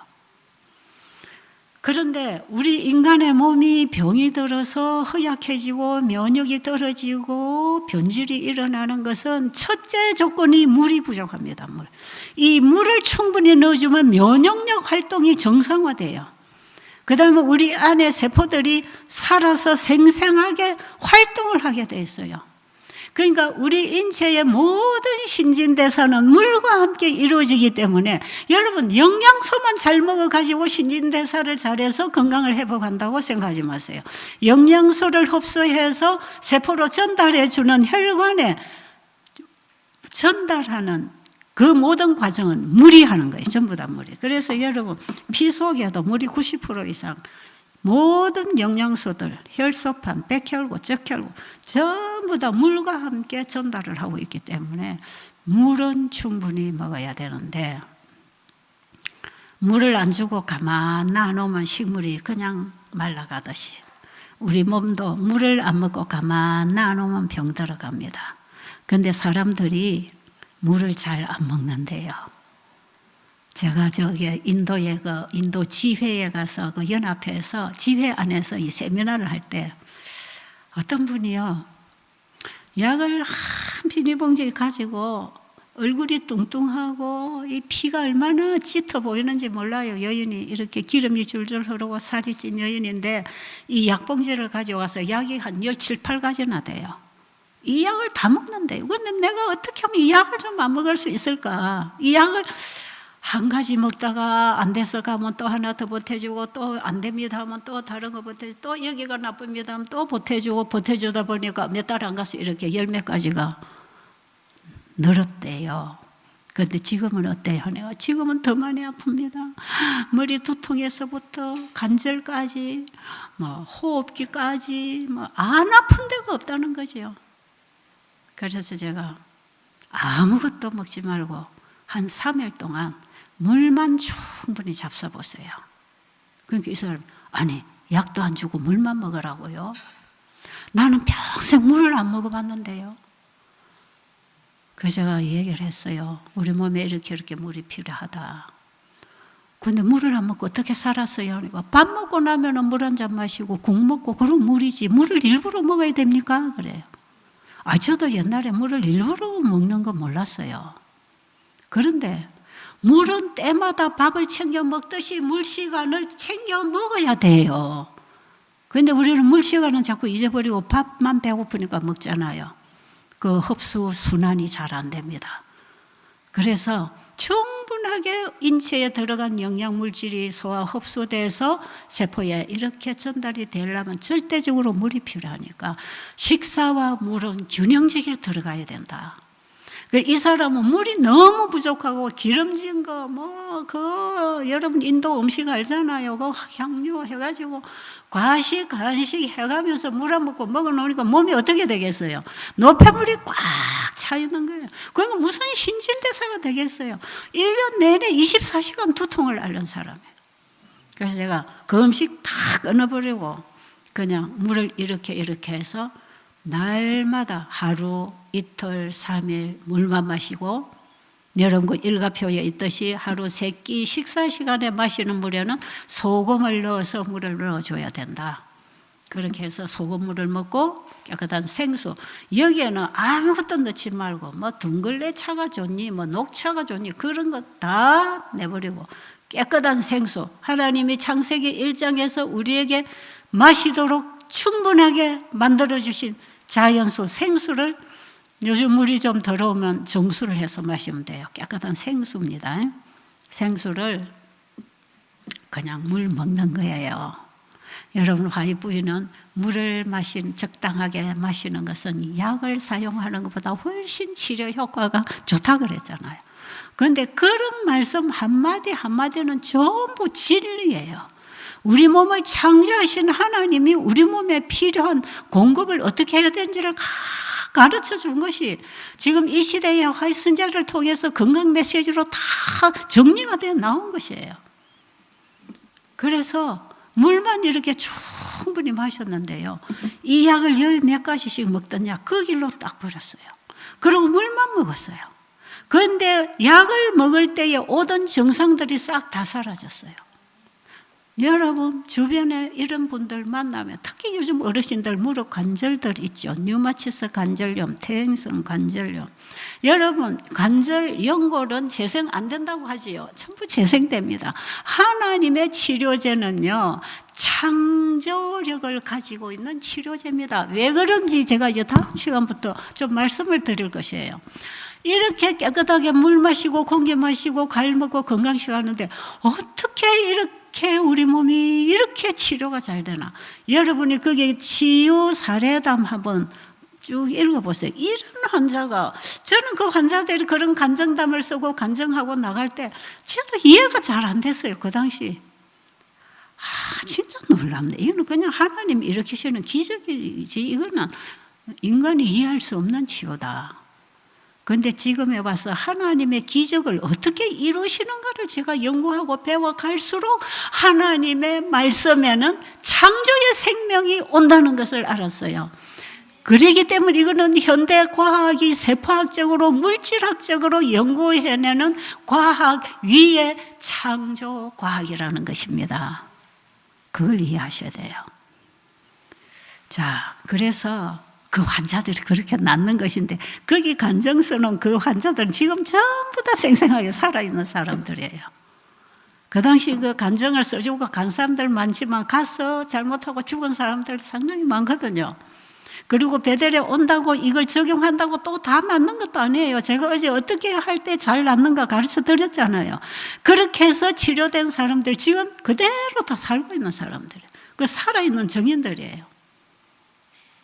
그런데 우리 인간의 몸이 병이 들어서 허약해지고 면역이 떨어지고 변질이 일어나는 것은 첫째 조건이 물이 부족합니다. 이 물을 충분히 넣어주면 면역력 활동이 정상화돼요. 그 다음에 우리 안에 세포들이 살아서 생생하게 활동을 하게 돼 있어요. 그러니까 우리 인체의 모든 신진대사는 물과 함께 이루어지기 때문에 여러분 영양소만 잘 먹어가지고 신진대사를 잘해서 건강을 회복한다고 생각하지 마세요. 영양소를 흡수해서 세포로 전달해주는 혈관에 전달하는 그 모든 과정은 물이 하는 거예요. 전부 다 물이. 그래서 여러분 피 속에도 물이 90% 이상 모든 영양소들, 혈소판, 백혈구, 적혈구 전부 다 물과 함께 전달을 하고 있기 때문에 물은 충분히 먹어야 되는데 물을 안 주고 가만 놔놓으면 식물이 그냥 말라가듯이 우리 몸도 물을 안 먹고 가만 놔놓으면 병 들어갑니다. 그런데 사람들이 물을 잘 안 먹는데요. 제가 저기 인도에 인도 지회에 가서 그 연합회에서 지회 안에서 이 세미나를 할 때 어떤 분이요 약을 한 비닐봉지 가지고 얼굴이 뚱뚱하고 이 피가 얼마나 짙어 보이는지 몰라요. 여인이 이렇게 기름이 줄줄 흐르고 살이 찐 여인인데 이 약봉지를 가져와서 약이 한 17, 8가지나 돼요. 이 약을 다 먹는데 근데 내가 어떻게 하면 이 약을 좀 안 먹을 수 있을까? 이 약을 한 가지 먹다가 안 돼서 가면 또 하나 더 보태주고 또 안 됩니다 하면 또 다른 거 보태주고 또 여기가 나쁩니다 하면 또 보태주고 보태주다 보니까 몇 달 안 가서 이렇게 10몇 가지가 늘었대요. 그런데 지금은 어때요? 내가 지금은 더 많이 아픕니다. 머리 두통에서부터 관절까지 호흡기까지 안 아픈 데가 없다는 거죠. 그래서 제가 아무것도 먹지 말고 한 3일 동안 물만 충분히 잡숴보세요. 그러니까 이 사람 아니 약도 안 주고 물만 먹으라고요? 나는 평생 물을 안 먹어봤는데요. 그래서 제가 얘기를 했어요. 우리 몸에 이렇게 물이 필요하다. 근데 물을 안 먹고 어떻게 살았어요? 그러니까 밥 먹고 나면 물 한 잔 마시고 국 먹고 그럼 물이지 물을 일부러 먹어야 됩니까? 그래요. 저도 옛날에 물을 일부러 먹는 거 몰랐어요. 그런데 물은 때마다 밥을 챙겨 먹듯이 물 시간을 챙겨 먹어야 돼요. 그런데 우리는 물 시간은 자꾸 잊어버리고 밥만 배고프니까 먹잖아요. 그 흡수 순환이 잘 안 됩니다. 그래서 충분하게 인체에 들어간 영양물질이 소화 흡수돼서 세포에 이렇게 전달이 되려면 절대적으로 물이 필요하니까 식사와 물은 균형지게 들어가야 된다. 이 사람은 물이 너무 부족하고 기름진 거, 여러분 인도 음식 알잖아요. 그 향료 해가지고 과식, 간식 해가면서 물 안 먹고 먹어놓으니까 몸이 어떻게 되겠어요? 노폐물이 꽉 차 있는 거예요. 그러니까 무슨 신진대사가 되겠어요? 1년 내내 24시간 두통을 앓는 사람이에요. 그래서 제가 그 음식 다 끊어버리고 그냥 물을 이렇게 해서 날마다 하루, 이틀, 3일 물만 마시고 여러분 그 일가표에 있듯이 하루 3끼 식사 시간에 마시는 물에는 소금을 넣어서 물을 넣어줘야 된다. 그렇게 해서 소금물을 먹고 깨끗한 생수 여기에는 아무것도 넣지 말고 둥글레차가 좋니 녹차가 좋니 그런 거 다 내버리고 깨끗한 생수 하나님이 창세기 1장에서 우리에게 마시도록 충분하게 만들어주신 자연수 생수를 요즘 물이 좀 더러우면 정수를 해서 마시면 돼요. 깨끗한 생수입니다. 생수를 그냥 물 먹는 거예요. 여러분 화이부인은 물을 적당하게 마시는 것은 약을 사용하는 것보다 훨씬 치료 효과가 좋다고 그랬잖아요. 그런데 그런 말씀 한마디는 전부 진리예요. 우리 몸을 창조하신 하나님이 우리 몸에 필요한 공급을 어떻게 해야 되는지를 가르쳐 준 것이 지금 이 시대의 화이선자를 통해서 건강 메시지로 다 정리가 되어 나온 것이에요. 그래서 물만 이렇게 충분히 마셨는데요. 이 약을 10몇 가지씩 먹던 약 그 길로 딱 버렸어요. 그리고 물만 먹었어요. 그런데 약을 먹을 때에 오던 증상들이 싹 다 사라졌어요. 여러분 주변에 이런 분들 만나면 특히 요즘 어르신들 무릎 관절들 있죠. 류마티스 관절염, 퇴행성 관절염. 여러분 관절 연골은 재생 안 된다고 하지요. 전부 재생됩니다. 하나님의 치료제는요, 창조력을 가지고 있는 치료제입니다. 왜 그런지 제가 이제 다음 시간부터 좀 말씀을 드릴 것이에요. 이렇게 깨끗하게 물 마시고 공기 마시고 과일 먹고 건강식 하는데 어떻게 이렇게 우리 몸이 이렇게 치료가 잘 되나? 여러분이 거기에 치유 사례담 한번 쭉 읽어보세요. 이런 환자가, 저는 그 환자들이 그런 간증담을 쓰고 간증하고 나갈 때 저도 이해가 잘 안 됐어요. 그 당시. 진짜 놀랍네. 이거는 그냥 하나님이 일으키시는 기적이지, 이거는 인간이 이해할 수 없는 치료다. 그런데 지금에 와서 하나님의 기적을 어떻게 이루시는가를 제가 연구하고 배워갈수록 하나님의 말씀에는 창조의 생명이 온다는 것을 알았어요. 그렇기 때문에 이거는 현대 과학이 세포학적으로 물질학적으로 연구해내는 과학 위의 창조 과학이라는 것입니다. 그걸 이해하셔야 돼요. 자, 그래서 그 환자들이 그렇게 낫는 것인데, 거기 간증 써놓은 그 환자들은 지금 전부 다 생생하게 살아있는 사람들이에요. 그 당시 그 간증을 써주고 간 사람들 많지만 가서 잘못하고 죽은 사람들 상당히 많거든요. 그리고 베델에 온다고 이걸 적용한다고 또 다 낫는 것도 아니에요. 제가 어제 어떻게 할 때 잘 낫는가 가르쳐 드렸잖아요. 그렇게 해서 치료된 사람들 지금 그대로 다 살고 있는 사람들, 그 살아있는 증인들이에요.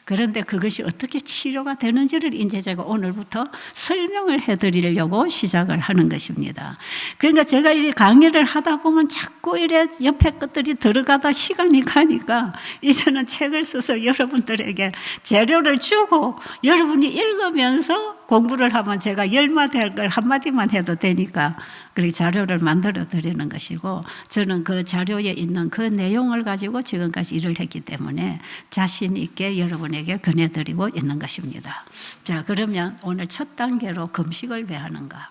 그런데 그것이 어떻게 치료가 되는지를 이제 제가 오늘부터 설명을 해드리려고 시작을 하는 것입니다. 그러니까 제가 이 강의를 하다 보면 자꾸 이래 옆에 것들이 들어가다 시간이 가니까 이제는 책을 써서 여러분들에게 재료를 주고 여러분이 읽으면서 공부를 하면 제가 10마디 할 걸 한마디만 해도 되니까 그렇게 자료를 만들어 드리는 것이고, 저는 그 자료에 있는 그 내용을 가지고 지금까지 일을 했기 때문에 자신 있게 여러분에게 권해드리고 있는 것입니다. 자, 그러면 오늘 첫 단계로 금식을 왜 하는가?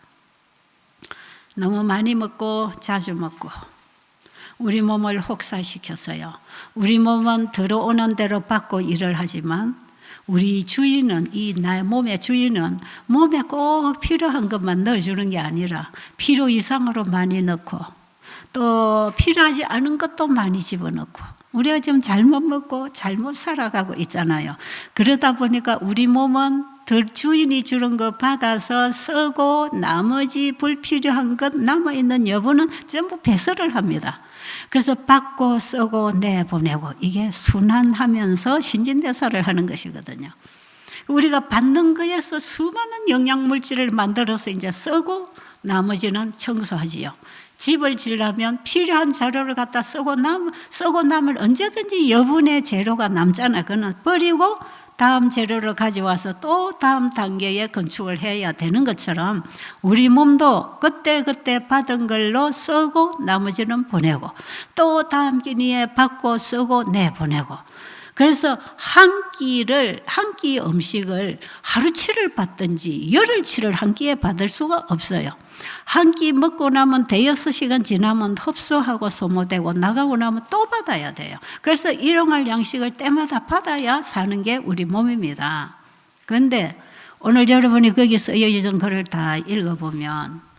너무 많이 먹고 자주 먹고 우리 몸을 혹사시켜서요, 우리 몸은 들어오는 대로 받고 일을 하지만 우리 주인은, 이 나의 몸의 주인은 몸에 꼭 필요한 것만 넣어주는 게 아니라 필요 이상으로 많이 넣고 또 필요하지 않은 것도 많이 집어넣고, 우리가 지금 잘못 먹고 잘못 살아가고 있잖아요. 그러다 보니까 우리 몸은 주인이 주는 거 받아서 쓰고 나머지 불필요한 것 남아있는 여부는 전부 배설을 합니다. 그래서 받고 쓰고 내보내고, 이게 순환하면서 신진대사를 하는 것이거든요. 우리가 받는 거에서 수많은 영양물질을 만들어서 이제 쓰고 나머지는 청소하지요. 집을 지으려면 필요한 자료를 갖다 쓰고 나면 언제든지 여분의 재료가 남잖아요. 그거는 버리고 다음 재료를 가져와서 또 다음 단계에 건축을 해야 되는 것처럼 우리 몸도 그때 받은 걸로 쓰고 나머지는 보내고 또 다음 끼니에 받고 쓰고 내보내고, 그래서 한 끼 음식을 하루치를 받든지 열흘치를 한 끼에 받을 수가 없어요. 한 끼 먹고 나면 6시간 지나면 흡수하고 소모되고 나가고 나면 또 받아야 돼요. 그래서 일용할 양식을 때마다 받아야 사는 게 우리 몸입니다. 그런데 오늘 여러분이 거기 쓰여진 글을 다 읽어보면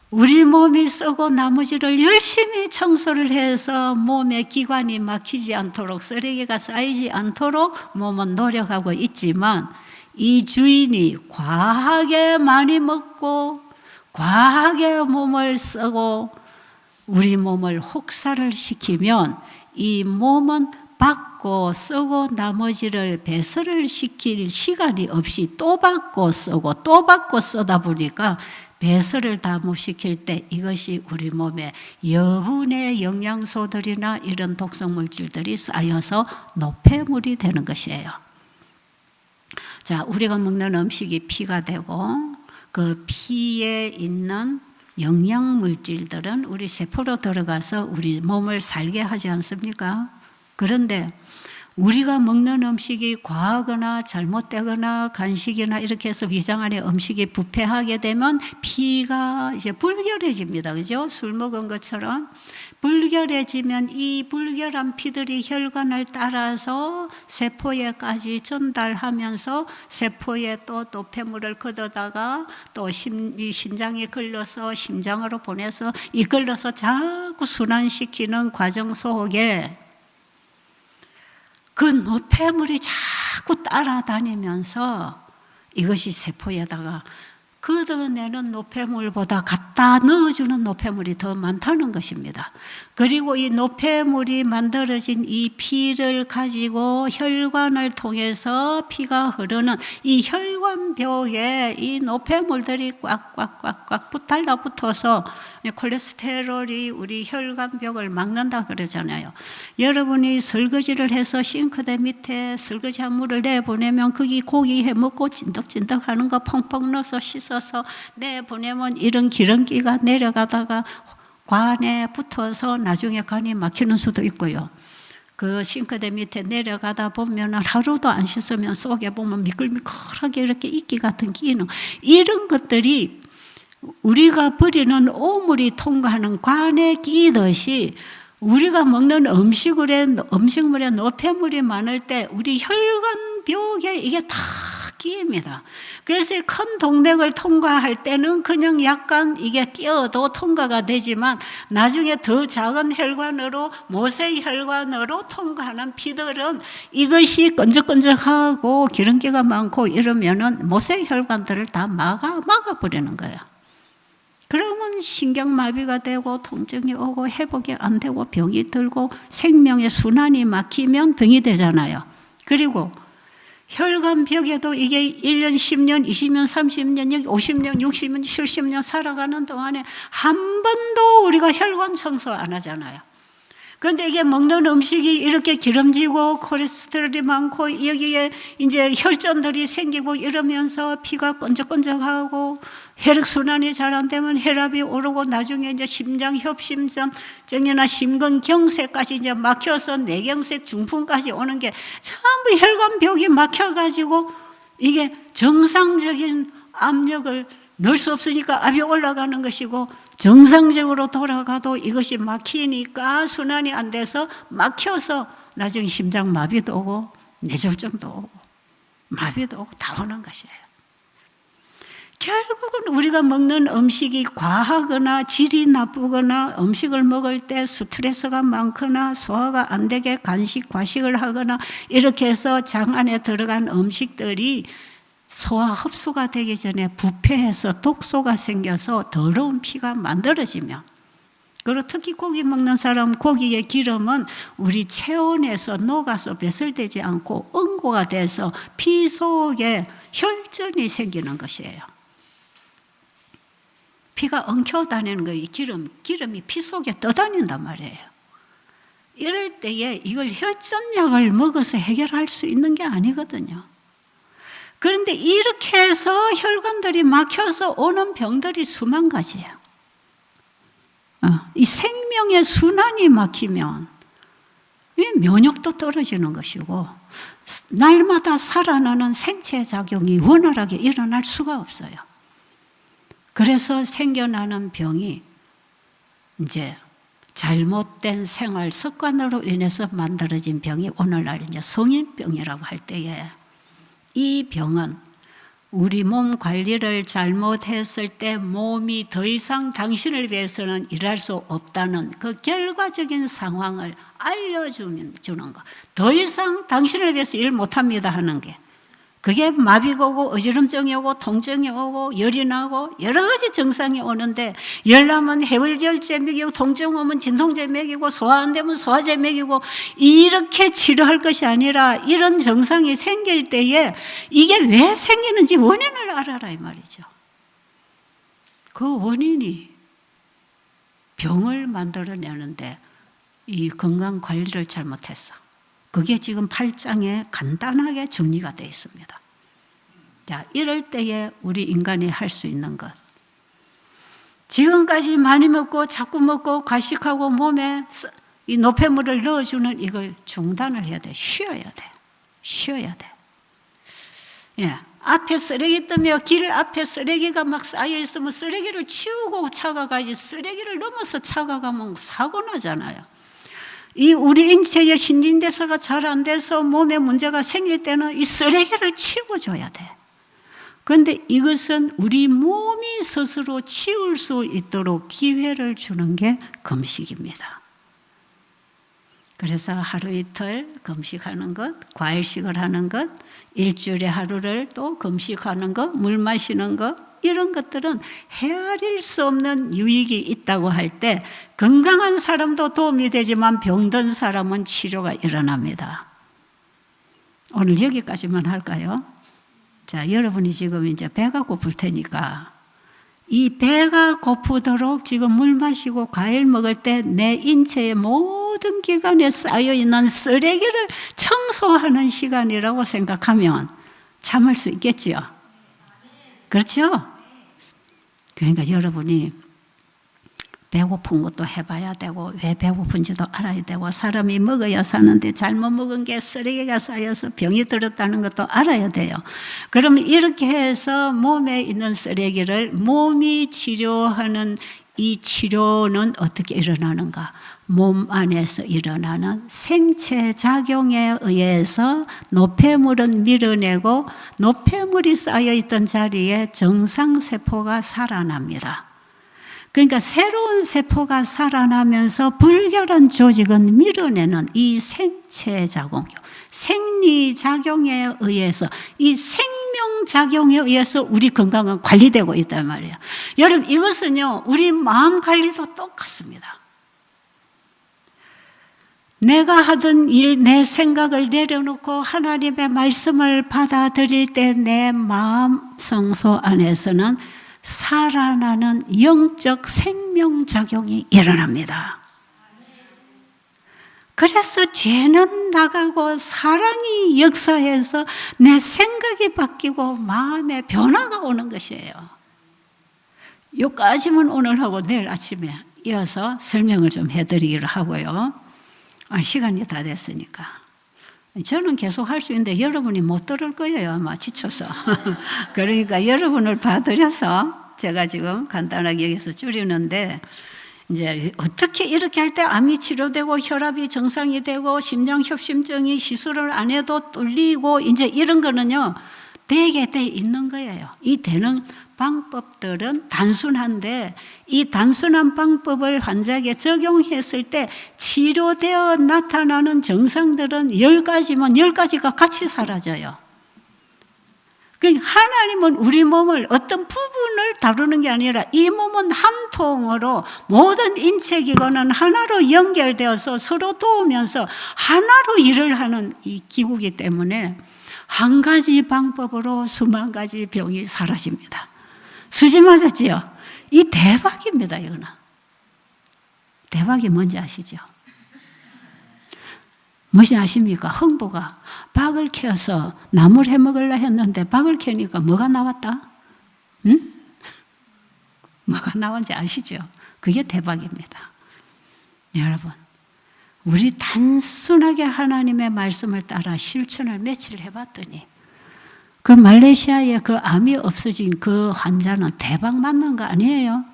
우리 몸이 쓰고 나머지를 열심히 청소를 해서 몸의 기관이 막히지 않도록, 쓰레기가 쌓이지 않도록 몸은 노력하고 있지만, 이 주인이 과하게 많이 먹고 과하게 몸을 쓰고 우리 몸을 혹사를 시키면 이 몸은 받고 쓰고 나머지를 배설을 시킬 시간이 없이 또 받고 쓰고 또 받고 쓰다 보니까 배설을 다 못 시킬 때 이것이 우리 몸에 여분의 영양소들이나 이런 독성물질들이 쌓여서 노폐물이 되는 것이에요. 자, 우리가 먹는 음식이 피가 되고 그 피에 있는 영양물질들은 우리 세포로 들어가서 우리 몸을 살게 하지 않습니까? 그런데 우리가 먹는 음식이 과하거나 잘못되거나 간식이나 이렇게 해서 위장 안에 음식이 부패하게 되면 피가 이제 불결해집니다. 그죠? 술 먹은 것처럼 불결해지면 이 불결한 피들이 혈관을 따라서 세포에까지 전달하면서 세포에 또 노폐물을 걷어다가 또 이 신장에 걸러서 심장으로 보내서 이끌러서 자꾸 순환시키는 과정 속에 그 노폐물이 자꾸 따라다니면서 이것이 세포에다가 걷어내는 노폐물보다 갖다 넣어주는 노폐물이 더 많다는 것입니다. 그리고 이 노폐물이 만들어진 이 피를 가지고 혈관을 통해서 피가 흐르는 이 혈관벽에 이 노폐물들이 꽉꽉꽉꽉 달라붙어서 콜레스테롤이 우리 혈관벽을 막는다 그러잖아요. 여러분이 설거지를 해서 싱크대 밑에 설거지한 물을 내보내면 거기 고기 해먹고 찐득찐득하는 거 펑펑 넣어서 씻어서 내보내면 이런 기름기가 내려가다가 관에 붙어서 나중에 간이 막히는 수도 있고요. 그 싱크대 밑에 내려가다 보면 하루도 안 씻으면 속에 보면 미끌미끌하게 이렇게 이끼 같은 끼는 이런 것들이 우리가 버리는 오물이 통과하는 관에 끼듯이 우리가 먹는 음식물에 노폐물이 많을 때 우리 혈관벽에 이게 다 끼입니다. 그래서 큰 동맥을 통과할 때는 그냥 약간 이게 끼어도 통과가 되지만 나중에 더 작은 혈관으로 모세혈관으로 통과하는 피들은 이것이 끈적끈적하고 기름기가 많고 이러면은 모세혈관들을 다 막아버리는 거예요. 그러면 신경마비가 되고 통증이 오고 회복이 안 되고 병이 들고 생명의 순환이 막히면 병이 되잖아요. 그리고 혈관벽에도 이게 1년, 10년, 20년, 30년, 50년, 60년, 70년 살아가는 동안에 한 번도 우리가 혈관 청소 안 하잖아요. 그런데 이게 먹는 음식이 이렇게 기름지고 콜레스테롤이 많고 여기에 이제 혈전들이 생기고 이러면서 피가 끈적끈적하고 혈액순환이 잘 안 되면 혈압이 오르고 나중에 이제 심장 협심증이나 심근경색까지 이제 막혀서 뇌경색 중풍까지 오는 게 전부 혈관벽이 막혀가지고 이게 정상적인 압력을 넣을 수 없으니까 압이 올라가는 것이고 정상적으로 돌아가도 이것이 막히니까 순환이 안 돼서 막혀서 나중에 심장마비도 오고 뇌졸중도 오고 마비도 오고 다 오는 것이에요. 결국은 우리가 먹는 음식이 과하거나 질이 나쁘거나 음식을 먹을 때 스트레스가 많거나 소화가 안 되게 간식, 과식을 하거나 이렇게 해서 장 안에 들어간 음식들이 소화 흡수가 되기 전에 부패해서 독소가 생겨서 더러운 피가 만들어지면 그리고 특히 고기 먹는 사람 고기의 기름은 우리 체온에서 녹아서 배설되지 않고 응고가 돼서 피 속에 혈전이 생기는 것이에요. 피가 엉켜 다니는 거예요. 기름이 피 속에 떠다닌단 말이에요. 이럴 때에 이걸 혈전약을 먹어서 해결할 수 있는 게 아니거든요. 그런데 이렇게 해서 혈관들이 막혀서 오는 병들이 수만 가지예요. 이 생명의 순환이 막히면 면역도 떨어지는 것이고 날마다 살아나는 생체 작용이 원활하게 일어날 수가 없어요. 그래서 생겨나는 병이 이제 잘못된 생활 습관으로 인해서 만들어진 병이 오늘날 이제 성인병이라고 할 때에 이 병은 우리 몸 관리를 잘못했을 때 몸이 더 이상 당신을 위해서는 일할 수 없다는 그 결과적인 상황을 알려주는 것. 더 이상 당신을 위해서 일 못합니다 하는 게. 그게 마비가 오고 어지럼증이 오고 통증이 오고 열이 나고 여러 가지 증상이 오는데 열 나면 해열제 먹이고 통증 오면 진통제 먹이고 소화 안 되면 소화제 먹이고 이렇게 치료할 것이 아니라 이런 증상이 생길 때에 이게 왜 생기는지 원인을 알아라 이 말이죠. 그 원인이 병을 만들어내는데 이 건강 관리를 잘못했어. 그게 지금 8장에 간단하게 정리가 되어 있습니다. 자, 이럴 때에 우리 인간이 할 수 있는 것. 지금까지 많이 먹고 자꾸 먹고 과식하고 몸에 이 노폐물을 넣어주는 이걸 중단을 해야 돼. 쉬어야 돼. 쉬어야 돼. 예. 앞에 쓰레기 뜨며 길 앞에 쓰레기가 막 쌓여 있으면 쓰레기를 치우고 차가 가지, 쓰레기를 넘어서 차가 가면 사고 나잖아요. 이 우리 인체의 신진대사가 잘 안 돼서 몸에 문제가 생길 때는 이 쓰레기를 치워줘야 돼. 그런데 이것은 우리 몸이 스스로 치울 수 있도록 기회를 주는 게 금식입니다. 그래서 하루 이틀 금식하는 것, 과일식을 하는 것, 일주일에 하루를 또 금식하는 것, 물 마시는 것, 이런 것들은 헤아릴 수 없는 유익이 있다고 할 때 건강한 사람도 도움이 되지만 병든 사람은 치료가 일어납니다. 오늘 여기까지만 할까요? 자, 여러분이 지금 이제 배가 고플 테니까 이 배가 고프도록 지금 물 마시고 과일 먹을 때 내 인체의 모든 기관에 쌓여있는 쓰레기를 청소하는 시간이라고 생각하면 참을 수 있겠지요. 그렇죠? 그러니까 여러분이 배고픈 것도 해봐야 되고 왜 배고픈지도 알아야 되고 사람이 먹어야 사는데 잘못 먹은 게 쓰레기가 쌓여서 병이 들었다는 것도 알아야 돼요. 그러면 이렇게 해서 몸에 있는 쓰레기를 몸이 치료하는 이 치료는 어떻게 일어나는가? 몸 안에서 일어나는 생체작용에 의해서 노폐물은 밀어내고 노폐물이 쌓여있던 자리에 정상세포가 살아납니다. 그러니까 새로운 세포가 살아나면서 불결한 조직은 밀어내는 이 생체작용, 생리작용에 의해서 이 생명작용에 의해서 우리 건강은 관리되고 있단 말이에요. 여러분 이것은요 우리 마음 관리도 똑같습니다. 내가 하던 일, 내 생각을 내려놓고 하나님의 말씀을 받아들일 때 내 마음 성소 안에서는 살아나는 영적 생명작용이 일어납니다. 그래서 죄는 나가고 사랑이 역사해서 내 생각이 바뀌고 마음의 변화가 오는 것이에요. 여기까지만 오늘 하고 내일 아침에 이어서 설명을 좀 해드리기로 하고요. 시간이 다 됐으니까. 저는 계속 할 수 있는데 여러분이 못 들을 거예요. 아마 지쳐서. 그러니까 여러분을 봐드려서 제가 지금 간단하게 여기서 줄이는데 이제 어떻게 이렇게 할 때 암이 치료되고 혈압이 정상이 되고 심장협심증이 시술을 안 해도 뚫리고 이제 이런 거는요. 되게 돼 있는 거예요. 이 되는 방법들은 단순한데 이 단순한 방법을 환자에게 적용했을 때 치료되어 나타나는 증상들은 10가지면 10가지가 같이 사라져요. 그러니까 하나님은 우리 몸을 어떤 부분을 다루는 게 아니라 이 몸은 한 통으로 모든 인체기관은 하나로 연결되어서 서로 도우면서 하나로 일을 하는 이 기구이기 때문에 한 가지 방법으로 수만 가지 병이 사라집니다. 수지 맞았지요? 이 대박입니다. 이거는 대박이 뭔지 아시죠? 무엇이 아십니까? 흥부가 박을 캐서 나무를 해먹으려 했는데 박을 캐니까 뭐가 나왔다? 응? 뭐가 나온지 아시죠? 그게 대박입니다. 여러분 우리 단순하게 하나님의 말씀을 따라 실천을 며칠 해봤더니 그 말레이시아에 그 암이 없어진 그 환자는 대박 맞는 거 아니에요?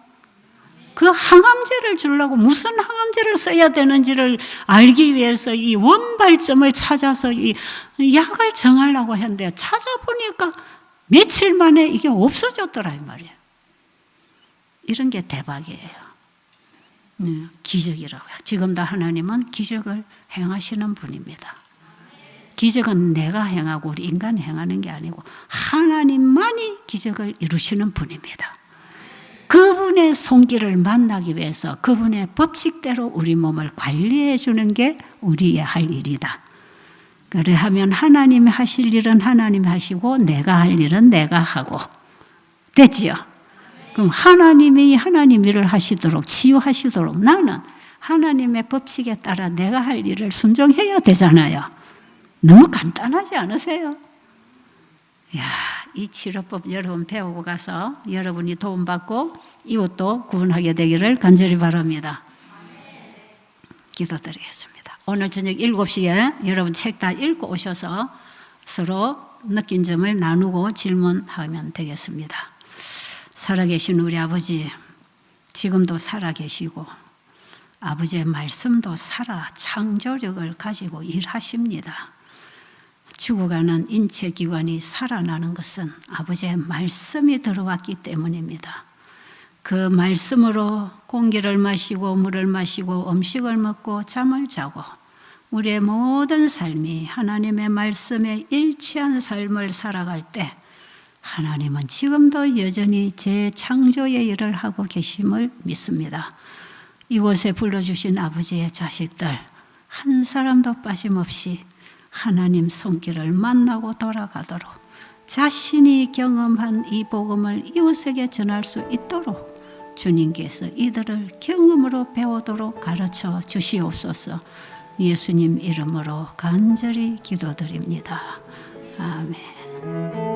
그 항암제를 주려고 무슨 항암제를 써야 되는지를 알기 위해서 이 원발점을 찾아서 이 약을 정하려고 했는데 찾아보니까 며칠 만에 이게 없어졌더라 이 말이에요. 이런 게 대박이에요. 기적이라고요. 지금도 하나님은 기적을 행하시는 분입니다. 기적은 내가 행하고 우리 인간이 행하는 게 아니고 하나님만이 기적을 이루시는 분입니다. 그분의 손길을 만나기 위해서 그분의 법칙대로 우리 몸을 관리해 주는 게 우리의 할 일이다. 그래 하면 하나님이 하실 일은 하나님이 하시고 내가 할 일은 내가 하고 됐지요? 그럼 하나님이 하나님 일을 하시도록 치유하시도록 나는 하나님의 법칙에 따라 내가 할 일을 순종해야 되잖아요. 너무 간단하지 않으세요? 이야, 이 치료법 여러분 배우고 가서 여러분이 도움받고 이웃도 구원하게 되기를 간절히 바랍니다. 기도드리겠습니다. 오늘 저녁 7시에 여러분 책 다 읽고 오셔서 서로 느낀 점을 나누고 질문하면 되겠습니다. 살아계신 우리 아버지, 지금도 살아계시고 아버지의 말씀도 살아 창조력을 가지고 일하십니다. 죽어가는 인체기관이 살아나는 것은 아버지의 말씀이 들어왔기 때문입니다. 그 말씀으로 공기를 마시고 물을 마시고 음식을 먹고 잠을 자고 우리의 모든 삶이 하나님의 말씀에 일치한 삶을 살아갈 때 하나님은 지금도 여전히 재창조의 일을 하고 계심을 믿습니다. 이곳에 불러주신 아버지의 자식들 한 사람도 빠짐없이 하나님 손길을 만나고 돌아가도록 자신이 경험한 이 복음을 이웃에게 전할 수 있도록 주님께서 이들을 경험으로 배우도록 가르쳐 주시옵소서. 예수님 이름으로 간절히 기도드립니다. 아멘.